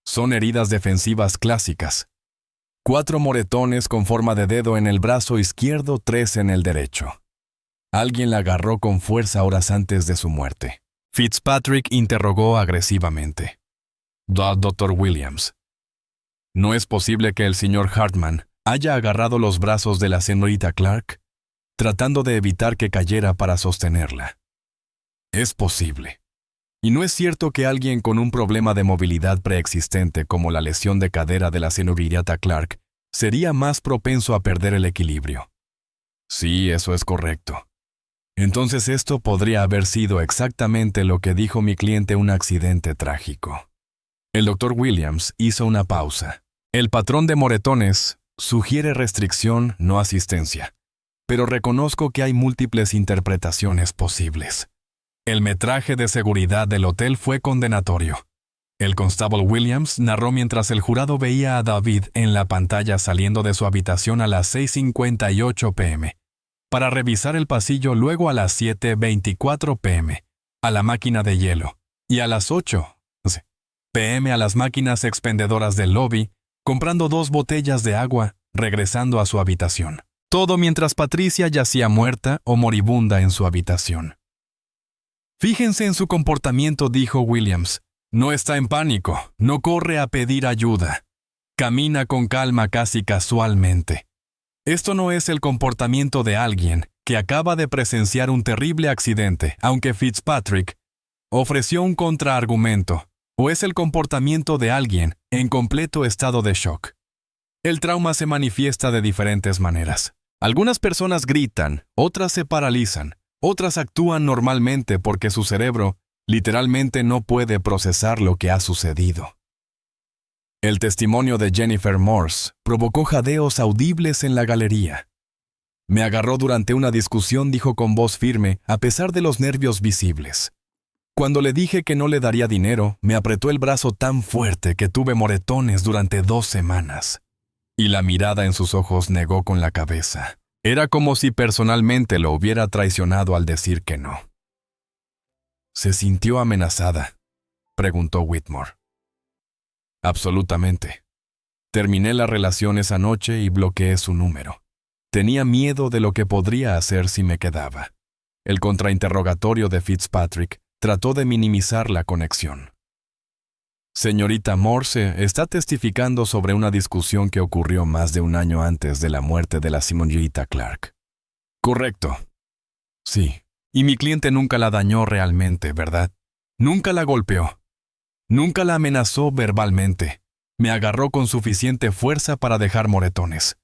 Son heridas defensivas clásicas. 4 moretones con forma de dedo en el brazo izquierdo, 3 en el derecho. Alguien la agarró con fuerza horas antes de su muerte. Fitzpatrick interrogó agresivamente. Dr. Williams, ¿no es posible que el señor Hartman haya agarrado los brazos de la señorita Clark, tratando de evitar que cayera para sostenerla? Es posible. ¿Y no es cierto que alguien con un problema de movilidad preexistente como la lesión de cadera de la señorita Clark sería más propenso a perder el equilibrio? Sí, eso es correcto. Entonces esto podría haber sido exactamente lo que dijo mi cliente: un accidente trágico. El doctor Williams hizo una pausa. El patrón de moretones sugiere restricción, no asistencia, pero reconozco que hay múltiples interpretaciones posibles. El metraje de seguridad del hotel fue condenatorio. El constable Williams narró mientras el jurado veía a David en la pantalla saliendo de su habitación a las 6:58 p.m. para revisar el pasillo, luego a las 7:24 p.m. a la máquina de hielo y a las 8 p.m. a las máquinas expendedoras del lobby, comprando 2 botellas de agua, regresando a su habitación. Todo mientras Patricia yacía muerta o moribunda en su habitación. Fíjense en su comportamiento, dijo Williams. No está en pánico, no corre a pedir ayuda. Camina con calma casi casualmente. Esto no es el comportamiento de alguien que acaba de presenciar un terrible accidente, aunque Fitzpatrick ofreció un contraargumento, o es el comportamiento de alguien en completo estado de shock. El trauma se manifiesta de diferentes maneras. Algunas personas gritan, otras se paralizan, otras actúan normalmente porque su cerebro literalmente no puede procesar lo que ha sucedido. El testimonio de Jennifer Morse provocó jadeos audibles en la galería. Me agarró durante una discusión, dijo con voz firme, a pesar de los nervios visibles. Cuando le dije que no le daría dinero, me apretó el brazo tan fuerte que tuve moretones durante 2 semanas. Y la mirada en sus ojos negó con la cabeza. Era como si personalmente lo hubiera traicionado al decir que no. ¿Se sintió amenazada?, preguntó Whitmore. Absolutamente. Terminé la relación esa noche y bloqueé su número. Tenía miedo de lo que podría hacer si me quedaba. El contrainterrogatorio de Fitzpatrick trató de minimizar la conexión. Señorita Morse está testificando sobre una discusión que ocurrió más de un año antes de la muerte de la señorita Clark. Correcto. Sí. Y mi cliente nunca la dañó realmente, ¿verdad? Nunca la golpeó. Nunca la amenazó verbalmente. Me agarró con suficiente fuerza para dejar moretones.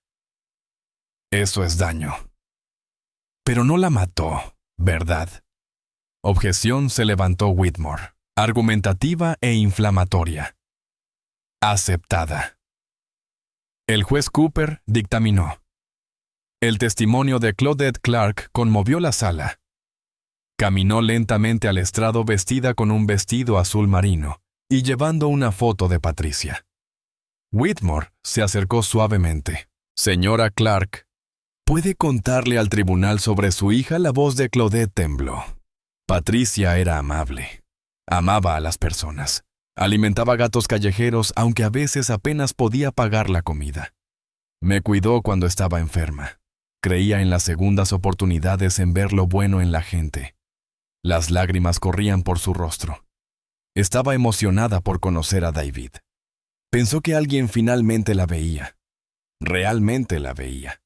Eso es daño. Pero no la mató, ¿verdad? Objeción, se levantó Whitmore, argumentativa e inflamatoria. Aceptada. El juez Cooper dictaminó. El testimonio de Claudette Clark conmovió la sala. Caminó lentamente al estrado vestida con un vestido azul marino y llevando una foto de Patricia. Whitmore se acercó suavemente. Señora Clark, ¿puede contarle al tribunal sobre su hija? La voz de Claudette tembló. Patricia era amable. Amaba a las personas. Alimentaba gatos callejeros, aunque a veces apenas podía pagar la comida. Me cuidó cuando estaba enferma. Creía en las segundas oportunidades, en ver lo bueno en la gente. Las lágrimas corrían por su rostro. Estaba emocionada por conocer a David. Pensó que alguien finalmente la veía. Realmente la veía.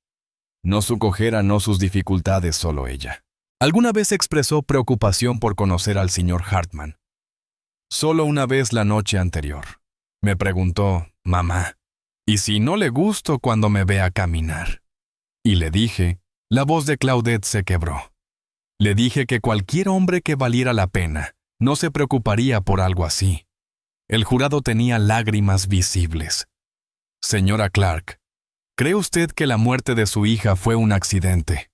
No su cojera, no sus dificultades, solo ella. Alguna vez expresó preocupación por conocer al señor Hartman. Solo una vez la noche anterior. Me preguntó, mamá, ¿y si no le gusto cuando me vea caminar? Y le dije, la voz de Claudette se quebró. Le dije que cualquier hombre que valiera la pena no se preocuparía por algo así. El jurado tenía lágrimas visibles. Señora Clark, ¿cree usted que la muerte de su hija fue un accidente?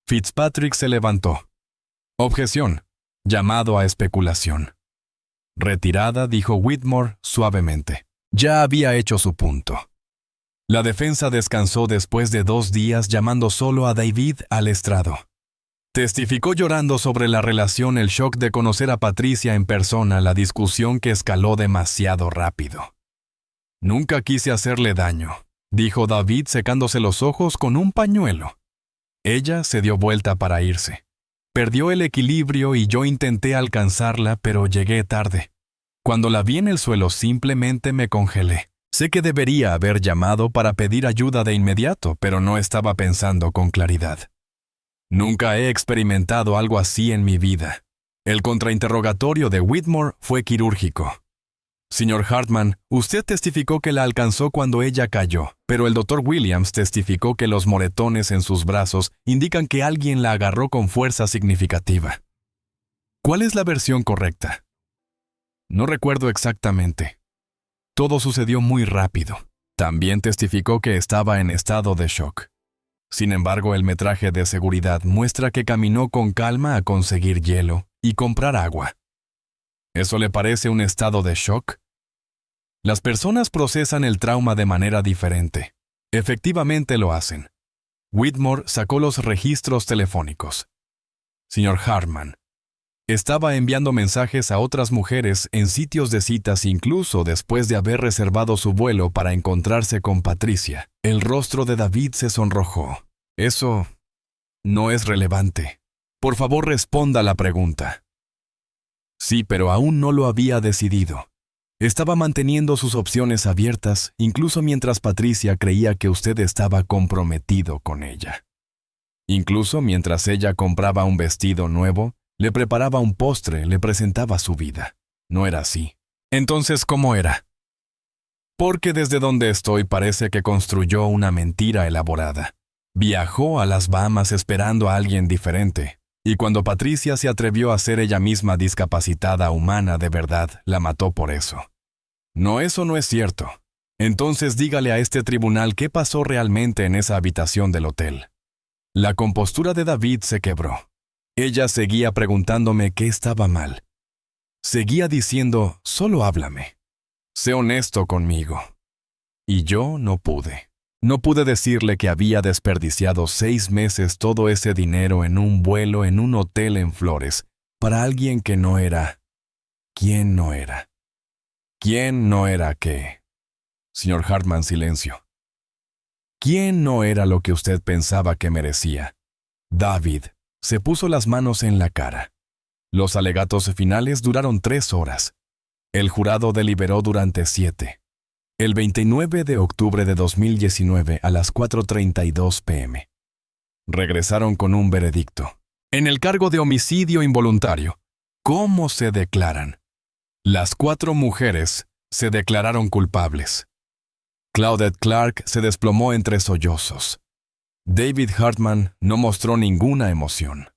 Fitzpatrick se levantó. Objeción. Llamado a especulación. Retirada, dijo Whitmore suavemente. Ya había hecho su punto. La defensa descansó después de 2 días llamando solo a David al estrado. Testificó llorando sobre la relación, el shock de conocer a Patricia en persona, la discusión que escaló demasiado rápido. Nunca quise hacerle daño, dijo David secándose los ojos con un pañuelo. Ella se dio vuelta para irse. Perdió el equilibrio y yo intenté alcanzarla, pero llegué tarde. Cuando la vi en el suelo simplemente me congelé. Sé que debería haber llamado para pedir ayuda de inmediato, pero no estaba pensando con claridad. Nunca he experimentado algo así en mi vida. El contrainterrogatorio de Whitmore fue quirúrgico. Señor Hartman, usted testificó que la alcanzó cuando ella cayó, pero el Dr. Williams testificó que los moretones en sus brazos indican que alguien la agarró con fuerza significativa. ¿Cuál es la versión correcta? No recuerdo exactamente. Todo sucedió muy rápido. También testificó que estaba en estado de shock. Sin embargo, el metraje de seguridad muestra que caminó con calma a conseguir hielo y comprar agua. ¿Eso le parece un estado de shock? Las personas procesan el trauma de manera diferente. Efectivamente lo hacen. Whitmore sacó los registros telefónicos. Señor Hartman, estaba enviando mensajes a otras mujeres en sitios de citas incluso después de haber reservado su vuelo para encontrarse con Patricia. El rostro de David se sonrojó. Eso no es relevante. Por favor, responda la pregunta. Sí, pero aún no lo había decidido. Estaba manteniendo sus opciones abiertas, incluso mientras Patricia creía que usted estaba comprometido con ella. Incluso mientras ella compraba un vestido nuevo, le preparaba un postre, le presentaba su vida. No era así. Entonces, ¿cómo era? Porque desde donde estoy parece que construyó una mentira elaborada. Viajó a las Bahamas esperando a alguien diferente, y cuando Patricia se atrevió a ser ella misma discapacitada humana de verdad, la mató por eso. No, eso no es cierto. Entonces dígale a este tribunal qué pasó realmente en esa habitación del hotel. La compostura de David se quebró. Ella seguía preguntándome qué estaba mal. Seguía diciendo, solo háblame. Sé honesto conmigo. Y yo no pude. No pude decirle que había desperdiciado 6 meses todo ese dinero en un vuelo en un hotel en Flores, para alguien que no era. ¿Quién no era? ¿Quién no era qué? Señor Hartman, silencio. ¿Quién no era lo que usted pensaba que merecía? David se puso las manos en la cara. Los alegatos finales duraron 3 horas. El jurado deliberó durante 7. El 29 de octubre de 2019 a las 4:32 p.m. Regresaron con un veredicto. En el cargo de homicidio involuntario, ¿cómo se declaran? Las 4 mujeres se declararon culpables. Claudette Clark se desplomó entre sollozos. David Hartman no mostró ninguna emoción.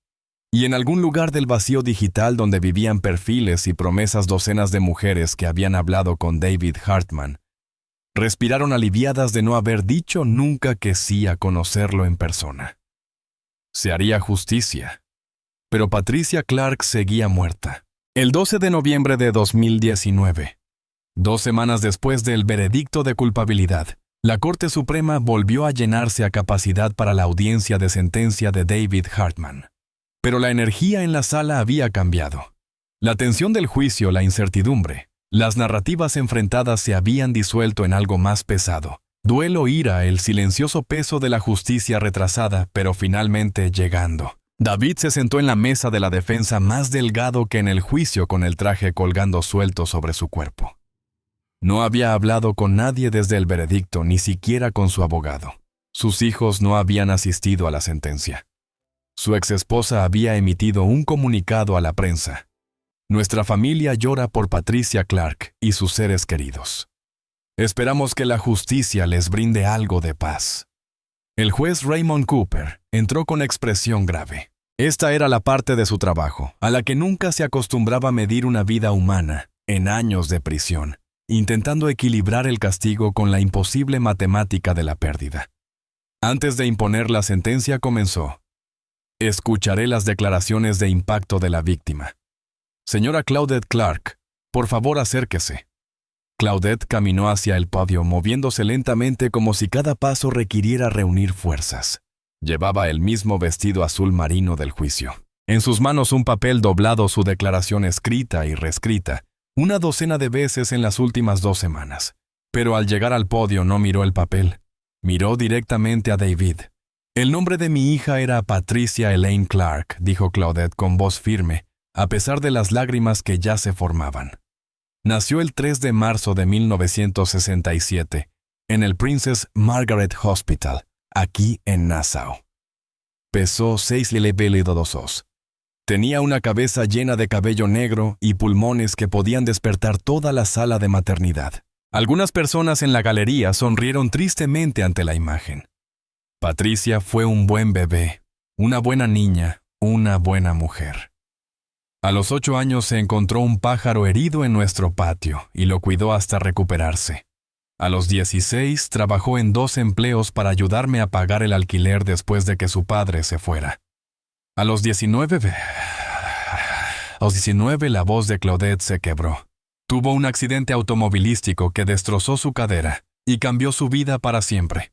Y en algún lugar del vacío digital donde vivían perfiles y promesas docenas de mujeres que habían hablado con David Hartman, respiraron aliviadas de no haber dicho nunca que sí a conocerlo en persona. Se haría justicia. Pero Patricia Clark seguía muerta. El 12 de noviembre de 2019, 2 semanas después del veredicto de culpabilidad, la Corte Suprema volvió a llenarse a capacidad para la audiencia de sentencia de David Hartman. Pero la energía en la sala había cambiado. La tensión del juicio, la incertidumbre, las narrativas enfrentadas se habían disuelto en algo más pesado. Duelo, ira, el silencioso peso de la justicia retrasada, pero finalmente llegando. David se sentó en la mesa de la defensa más delgado que en el juicio con el traje colgando suelto sobre su cuerpo. No había hablado con nadie desde el veredicto, ni siquiera con su abogado. Sus hijos no habían asistido a la sentencia. Su exesposa había emitido un comunicado a la prensa. Nuestra familia llora por Patricia Clark y sus seres queridos. Esperamos que la justicia les brinde algo de paz. El juez Raymond Cooper entró con expresión grave. Esta era la parte de su trabajo, a la que nunca se acostumbraba a medir una vida humana, en años de prisión, intentando equilibrar el castigo con la imposible matemática de la pérdida. Antes de imponer la sentencia comenzó. Escucharé las declaraciones de impacto de la víctima. Señora Claudette Clark, por favor acérquese. Claudette caminó hacia el podio, moviéndose lentamente como si cada paso requiriera reunir fuerzas. Llevaba el mismo vestido azul marino del juicio. En sus manos un papel doblado, su declaración escrita y reescrita, 12 de veces en las últimas 2 semanas. Pero al llegar al podio no miró el papel. Miró directamente a David. El nombre de mi hija era Patricia Elaine Clark, dijo Claudette con voz firme, a pesar de las lágrimas que ya se formaban. Nació el 3 de marzo de 1967, en el Princess Margaret Hospital, aquí en Nassau. Pesó 6 libras. Tenía una cabeza llena de cabello negro y pulmones que podían despertar toda la sala de maternidad. Algunas personas en la galería sonrieron tristemente ante la imagen. Patricia fue un buen bebé, una buena niña, una buena mujer. A los 8 años se encontró un pájaro herido en nuestro patio y lo cuidó hasta recuperarse. A los 16 trabajó en 2 empleos para ayudarme a pagar el alquiler después de que su padre se fuera. A los 19 la voz de Claudette se quebró. Tuvo un accidente automovilístico que destrozó su cadera y cambió su vida para siempre.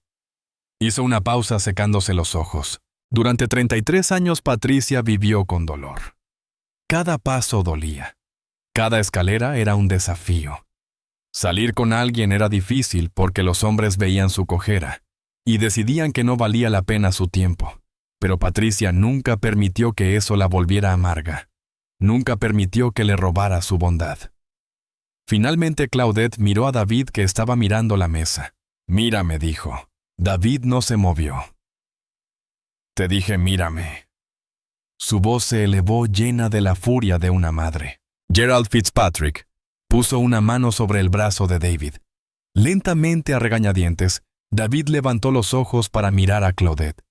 Hizo una pausa secándose los ojos. Durante 33 años Patricia vivió con dolor. Cada paso dolía. Cada escalera era un desafío. Salir con alguien era difícil porque los hombres veían su cojera y decidían que no valía la pena su tiempo. Pero Patricia nunca permitió que eso la volviera amarga. Nunca permitió que le robara su bondad. Finalmente Claudette miró a David, que estaba mirando la mesa. «Mírame», dijo. David no se movió. «Te dije, mírame». Su voz se elevó llena de la furia de una madre. Gerald Fitzpatrick puso una mano sobre el brazo de David. Lentamente, a regañadientes, David levantó los ojos para mirar a Claudette.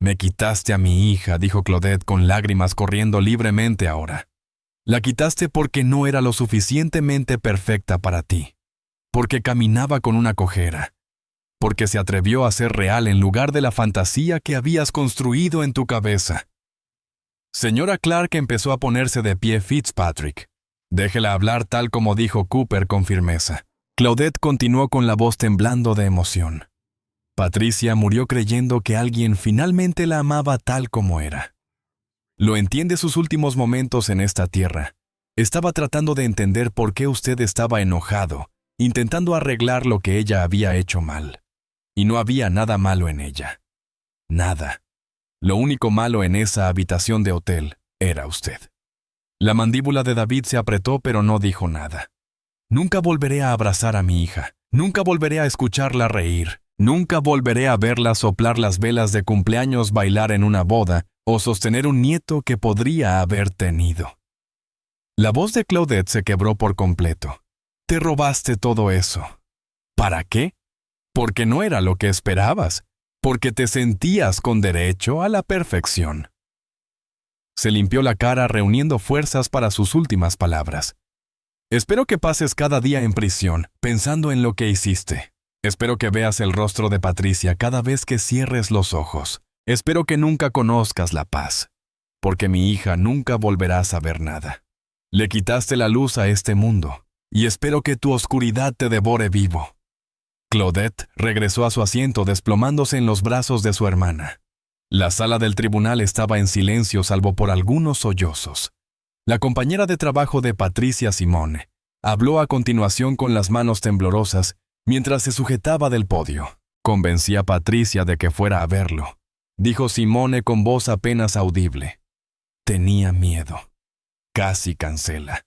«Me quitaste a mi hija», dijo Claudette con lágrimas corriendo libremente ahora. «La quitaste porque no era lo suficientemente perfecta para ti, porque caminaba con una cojera, porque se atrevió a ser real en lugar de la fantasía que habías construido en tu cabeza». Señora Clark, empezó a ponerse de pie Fitzpatrick. «Déjela hablar tal como dijo Cooper con firmeza». Claudette continuó con la voz temblando de emoción. «Patricia murió creyendo que alguien finalmente la amaba tal como era. Lo entiende sus últimos momentos en esta tierra. Estaba tratando de entender por qué usted estaba enojado, intentando arreglar lo que ella había hecho mal. Y no había nada malo en ella. Nada. Lo único malo en esa habitación de hotel era usted». La mandíbula de David se apretó, pero no dijo nada. «Nunca volveré a abrazar a mi hija. Nunca volveré a escucharla reír. Nunca volveré a verla soplar las velas de cumpleaños, bailar en una boda o sostener un nieto que podría haber tenido». La voz de Claudette se quebró por completo. «Te robaste todo eso». «¿Para qué?» «Porque no era lo que esperabas. Porque te sentías con derecho a la perfección». Se limpió la cara, reuniendo fuerzas para sus últimas palabras. «Espero que pases cada día en prisión, pensando en lo que hiciste. Espero que veas el rostro de Patricia cada vez que cierres los ojos. Espero que nunca conozcas la paz, porque mi hija nunca volverá a saber nada. Le quitaste la luz a este mundo, y espero que tu oscuridad te devore vivo». Claudette regresó a su asiento, desplomándose en los brazos de su hermana. La sala del tribunal estaba en silencio, salvo por algunos sollozos. La compañera de trabajo de Patricia, Simone, habló a continuación con las manos temblorosas mientras se sujetaba del podio. «Convencí a Patricia de que fuera a verlo», dijo Simone con voz apenas audible. «Tenía miedo. Casi cancela.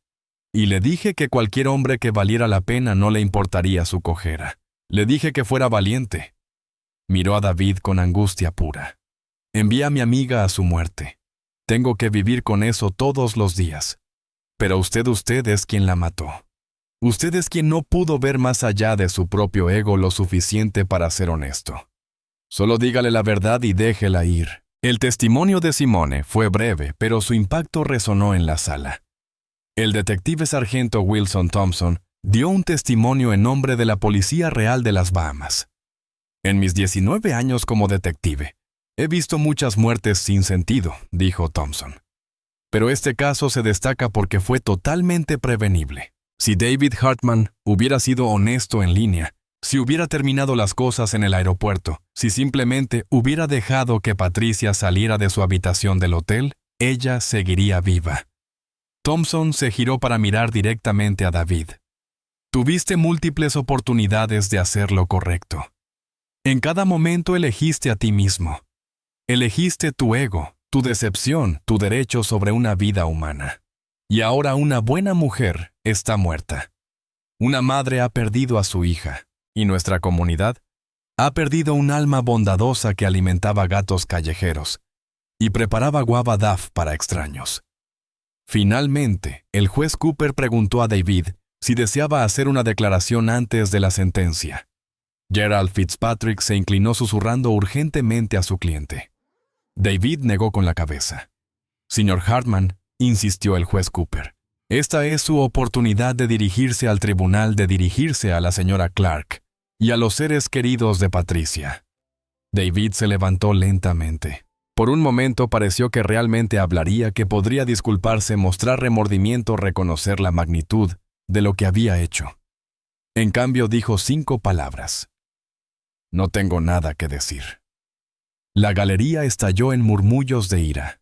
Y le dije que cualquier hombre que valiera la pena no le importaría su cojera. Le dije que fuera valiente». Miró a David con angustia pura. «Envié a mi amiga a su muerte. Tengo que vivir con eso todos los días. Pero usted es quien la mató. Usted es quien no pudo ver más allá de su propio ego lo suficiente para ser honesto. Solo dígale la verdad y déjela ir». El testimonio de Simone fue breve, pero su impacto resonó en la sala. El detective sargento Wilson Thompson dio un testimonio en nombre de la Policía Real de las Bahamas. «En mis 19 años como detective, he visto muchas muertes sin sentido», dijo Thompson. «Pero este caso se destaca porque fue totalmente prevenible. Si David Hartman hubiera sido honesto en línea, si hubiera terminado las cosas en el aeropuerto, si simplemente hubiera dejado que Patricia saliera de su habitación del hotel, ella seguiría viva». Thompson se giró para mirar directamente a David. «Tuviste múltiples oportunidades de hacer lo correcto. En cada momento elegiste a ti mismo. Elegiste tu ego, tu decepción, tu derecho sobre una vida humana. Y ahora una buena mujer está muerta. Una madre ha perdido a su hija, y nuestra comunidad ha perdido un alma bondadosa que alimentaba gatos callejeros y preparaba guava daf para extraños». Finalmente, el juez Cooper preguntó a David si deseaba hacer una declaración antes de la sentencia. Gerald Fitzpatrick se inclinó susurrando urgentemente a su cliente. David negó con la cabeza. «Señor Hartman», insistió el juez Cooper, «esta es su oportunidad de dirigirse al tribunal, de dirigirse a la señora Clark y a los seres queridos de Patricia». David se levantó lentamente. Por un momento pareció que realmente hablaría, que podría disculparse, mostrar remordimiento, reconocer la magnitud de lo que había hecho. En cambio dijo 5 palabras. «No tengo nada que decir». La galería estalló en murmullos de ira.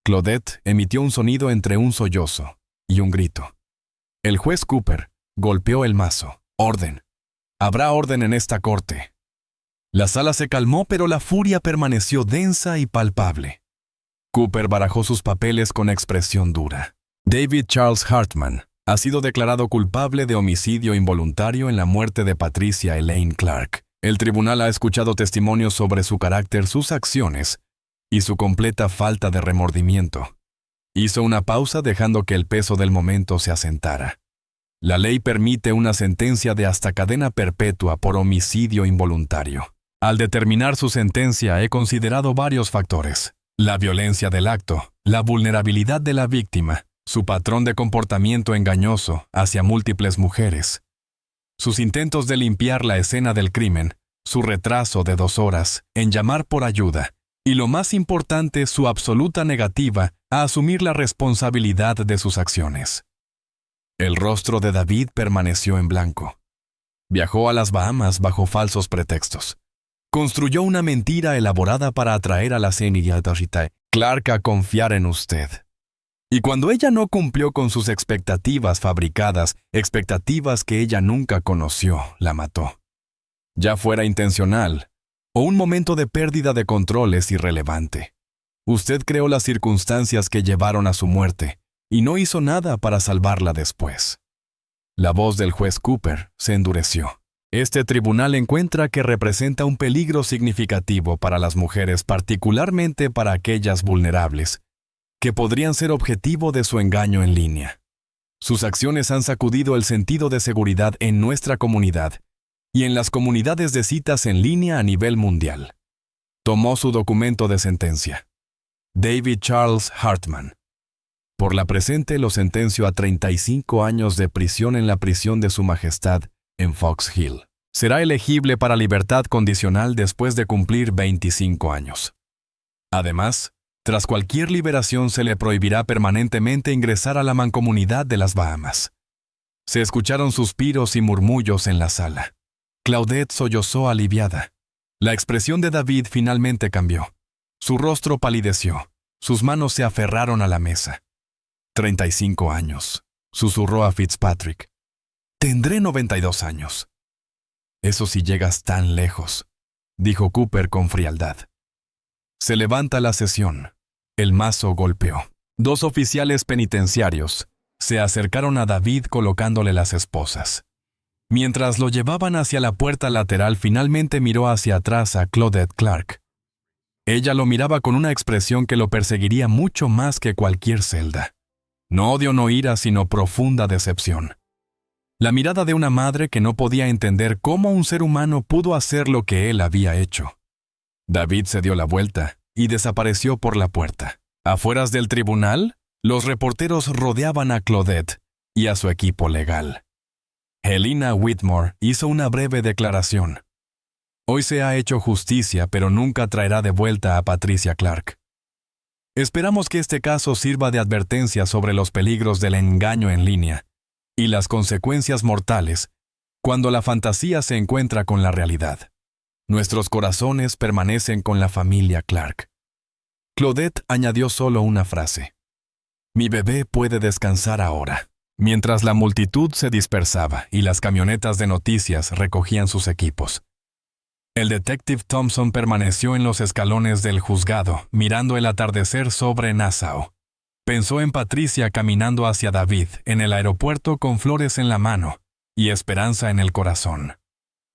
Claudette emitió un sonido entre un sollozo y un grito. El juez Cooper golpeó el mazo. «Orden. Habrá orden en esta corte». La sala se calmó, pero la furia permaneció densa y palpable. Cooper barajó sus papeles con expresión dura. «David Charles Hartman», ha sido declarado culpable de homicidio involuntario en la muerte de Patricia Elaine Clark. El tribunal ha escuchado testimonios sobre su carácter, sus acciones y su completa falta de remordimiento. Hizo una pausa dejando que el peso del momento se asentara. La ley permite una sentencia de hasta cadena perpetua por homicidio involuntario. Al determinar su sentencia he considerado varios factores: la violencia del acto, la vulnerabilidad de la víctima, su patrón de comportamiento engañoso hacia múltiples mujeres, sus intentos de limpiar la escena del crimen, su retraso de 2 horas en llamar por ayuda, y lo más importante, su absoluta negativa a asumir la responsabilidad de sus acciones. El rostro de David permaneció en blanco. Viajó a las Bahamas bajo falsos pretextos. Construyó una mentira elaborada para atraer a la señorita Clark a confiar en usted. Y cuando ella no cumplió con sus expectativas fabricadas, expectativas que ella nunca conoció, la mató. Ya fuera intencional o un momento de pérdida de control, es irrelevante. Usted creó las circunstancias que llevaron a su muerte y no hizo nada para salvarla después. La voz del juez Cooper se endureció. Este tribunal encuentra que representa un peligro significativo para las mujeres, particularmente para aquellas vulnerables, que podrían ser objetivo de su engaño en línea. Sus acciones han sacudido el sentido de seguridad en nuestra comunidad y en las comunidades de citas en línea a nivel mundial. Tomó su documento de sentencia. David Charles Hartman. Por la presente lo sentencio a 35 años de prisión en la prisión de Su Majestad en Fox Hill. Será elegible para libertad condicional después de cumplir 25 años. Además, tras cualquier liberación se le prohibirá permanentemente ingresar a la mancomunidad de las Bahamas. Se escucharon suspiros y murmullos en la sala. Claudette sollozó aliviada. La expresión de David finalmente cambió. Su rostro palideció. Sus manos se aferraron a la mesa. 35 años, susurró a Fitzpatrick. Tendré 92 años. Eso si llegas tan lejos, dijo Cooper con frialdad. Se levanta la sesión. El mazo golpeó. 2 oficiales penitenciarios se acercaron a David colocándole las esposas. Mientras lo llevaban hacia la puerta lateral, finalmente miró hacia atrás a Claudette Clark. Ella lo miraba con una expresión que lo perseguiría mucho más que cualquier celda. No odio, no ira, sino profunda decepción. La mirada de una madre que no podía entender cómo un ser humano pudo hacer lo que él había hecho. David se dio la vuelta y desapareció por la puerta. Afueras del tribunal, los reporteros rodeaban a Claudette y a su equipo legal. Helena Whitmore hizo una breve declaración. Hoy se ha hecho justicia, pero nunca traerá de vuelta a Patricia Clark. Esperamos que este caso sirva de advertencia sobre los peligros del engaño en línea y las consecuencias mortales cuando la fantasía se encuentra con la realidad. Nuestros corazones permanecen con la familia Clark. Claudette añadió solo una frase. Mi bebé puede descansar ahora. Mientras la multitud se dispersaba y las camionetas de noticias recogían sus equipos. El detective Thompson permaneció en los escalones del juzgado, mirando el atardecer sobre Nassau. Pensó en Patricia caminando hacia David en el aeropuerto con flores en la mano y esperanza en el corazón.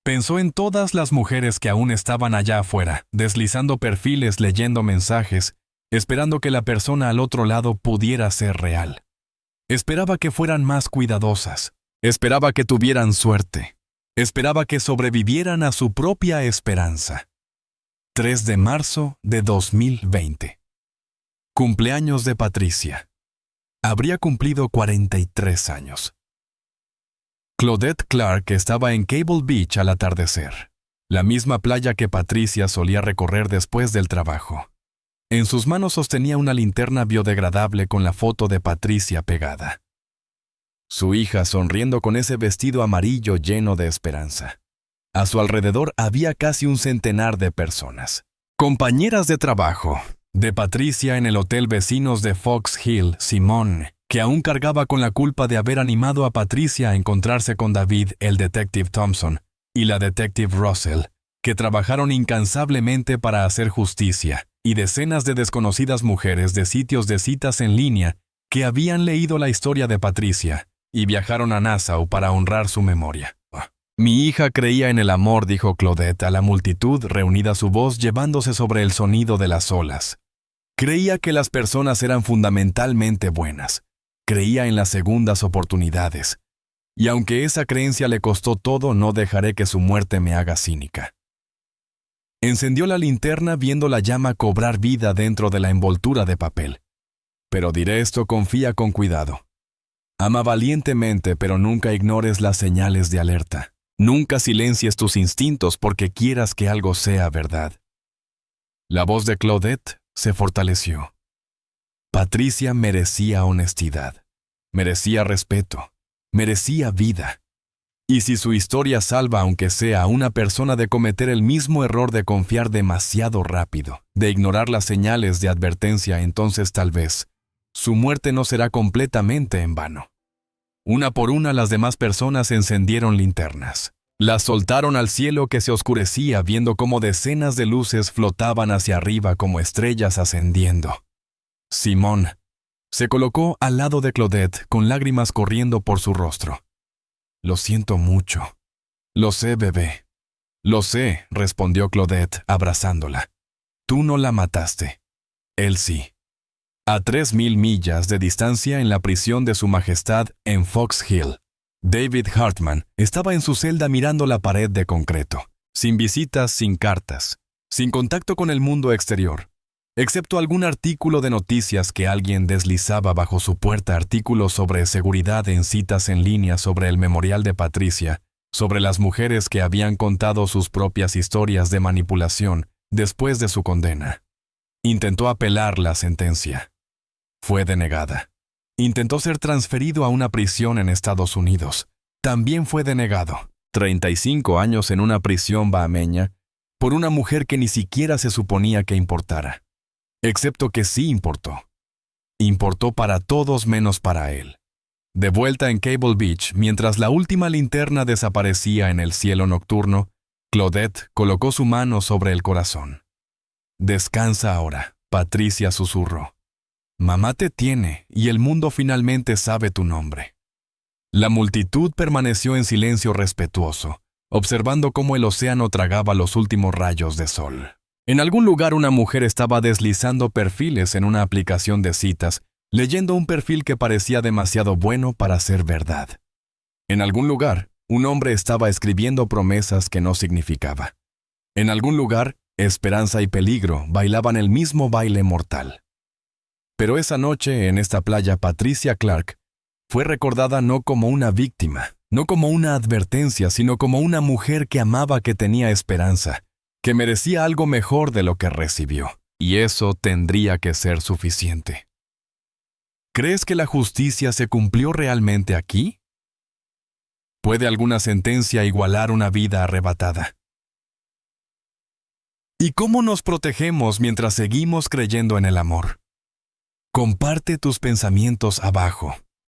Pensó en todas las mujeres que aún estaban allá afuera, deslizando perfiles, leyendo mensajes, esperando que la persona al otro lado pudiera ser real. Esperaba que fueran más cuidadosas. Esperaba que tuvieran suerte. Esperaba que sobrevivieran a su propia esperanza. 3 de marzo de 2020. Cumpleaños de Patricia. Habría cumplido 43 años. Claudette Clark estaba en Cable Beach al atardecer, la misma playa que Patricia solía recorrer después del trabajo. En sus manos sostenía una linterna biodegradable con la foto de Patricia pegada. Su hija sonriendo con ese vestido amarillo lleno de esperanza. A su alrededor había casi un centenar de personas. Compañeras de trabajo de Patricia en el hotel vecinos de Fox Hill, Simone, que aún cargaba con la culpa de haber animado a Patricia a encontrarse con David, el detective Thompson, y la detective Russell, que trabajaron incansablemente para hacer justicia, y decenas de desconocidas mujeres de sitios de citas en línea que habían leído la historia de Patricia y viajaron a Nassau para honrar su memoria. Mi hija creía en el amor, dijo Claudette a la multitud reunida, su voz llevándose sobre el sonido de las olas. Creía que las personas eran fundamentalmente buenas. Creía en las segundas oportunidades. Y aunque esa creencia le costó todo, no dejaré que su muerte me haga cínica. Encendió la linterna viendo la llama cobrar vida dentro de la envoltura de papel. Pero diré esto, confía con cuidado. Ama valientemente, pero nunca ignores las señales de alerta. Nunca silencies tus instintos porque quieras que algo sea verdad. La voz de Claudette se fortaleció. Patricia merecía honestidad, merecía respeto, merecía vida. Y si su historia salva, aunque sea a una persona, de cometer el mismo error de confiar demasiado rápido, de ignorar las señales de advertencia, entonces tal vez su muerte no será completamente en vano. Una por una las demás personas encendieron linternas. Las soltaron al cielo que se oscurecía, viendo cómo decenas de luces flotaban hacia arriba como estrellas ascendiendo. Simón se colocó al lado de Claudette con lágrimas corriendo por su rostro. Lo siento mucho. Lo sé, bebé. Lo sé, respondió Claudette abrazándola. Tú no la mataste. Él sí. A 3.000 millas de distancia, en la prisión de Su Majestad en Fox Hill, David Hartman estaba en su celda mirando la pared de concreto, sin visitas, sin cartas, sin contacto con el mundo exterior, excepto algún artículo de noticias que alguien deslizaba bajo su puerta, artículos sobre seguridad en citas en línea, sobre el memorial de Patricia, sobre las mujeres que habían contado sus propias historias de manipulación después de su condena. Intentó apelar la sentencia. Fue denegada. Intentó ser transferido a una prisión en Estados Unidos. También fue denegado. 35 años en una prisión bahameña por una mujer que ni siquiera se suponía que importara. Excepto que sí importó. Importó para todos menos para él. De vuelta en Cable Beach, mientras la última linterna desaparecía en el cielo nocturno, Claudette colocó su mano sobre el corazón. «Descansa ahora», Patricia susurró. «Mamá te tiene y el mundo finalmente sabe tu nombre». La multitud permaneció en silencio respetuoso, observando cómo el océano tragaba los últimos rayos de sol. En algún lugar una mujer estaba deslizando perfiles en una aplicación de citas, leyendo un perfil que parecía demasiado bueno para ser verdad. En algún lugar, un hombre estaba escribiendo promesas que no significaba. En algún lugar, esperanza y peligro bailaban el mismo baile mortal. Pero esa noche, en esta playa, Patricia Clark fue recordada no como una víctima, no como una advertencia, sino como una mujer que amaba, que tenía esperanza, que merecía algo mejor de lo que recibió. Y eso tendría que ser suficiente. ¿Crees que la justicia se cumplió realmente aquí? ¿Puede alguna sentencia igualar una vida arrebatada? ¿Y cómo nos protegemos mientras seguimos creyendo en el amor? Comparte tus pensamientos abajo.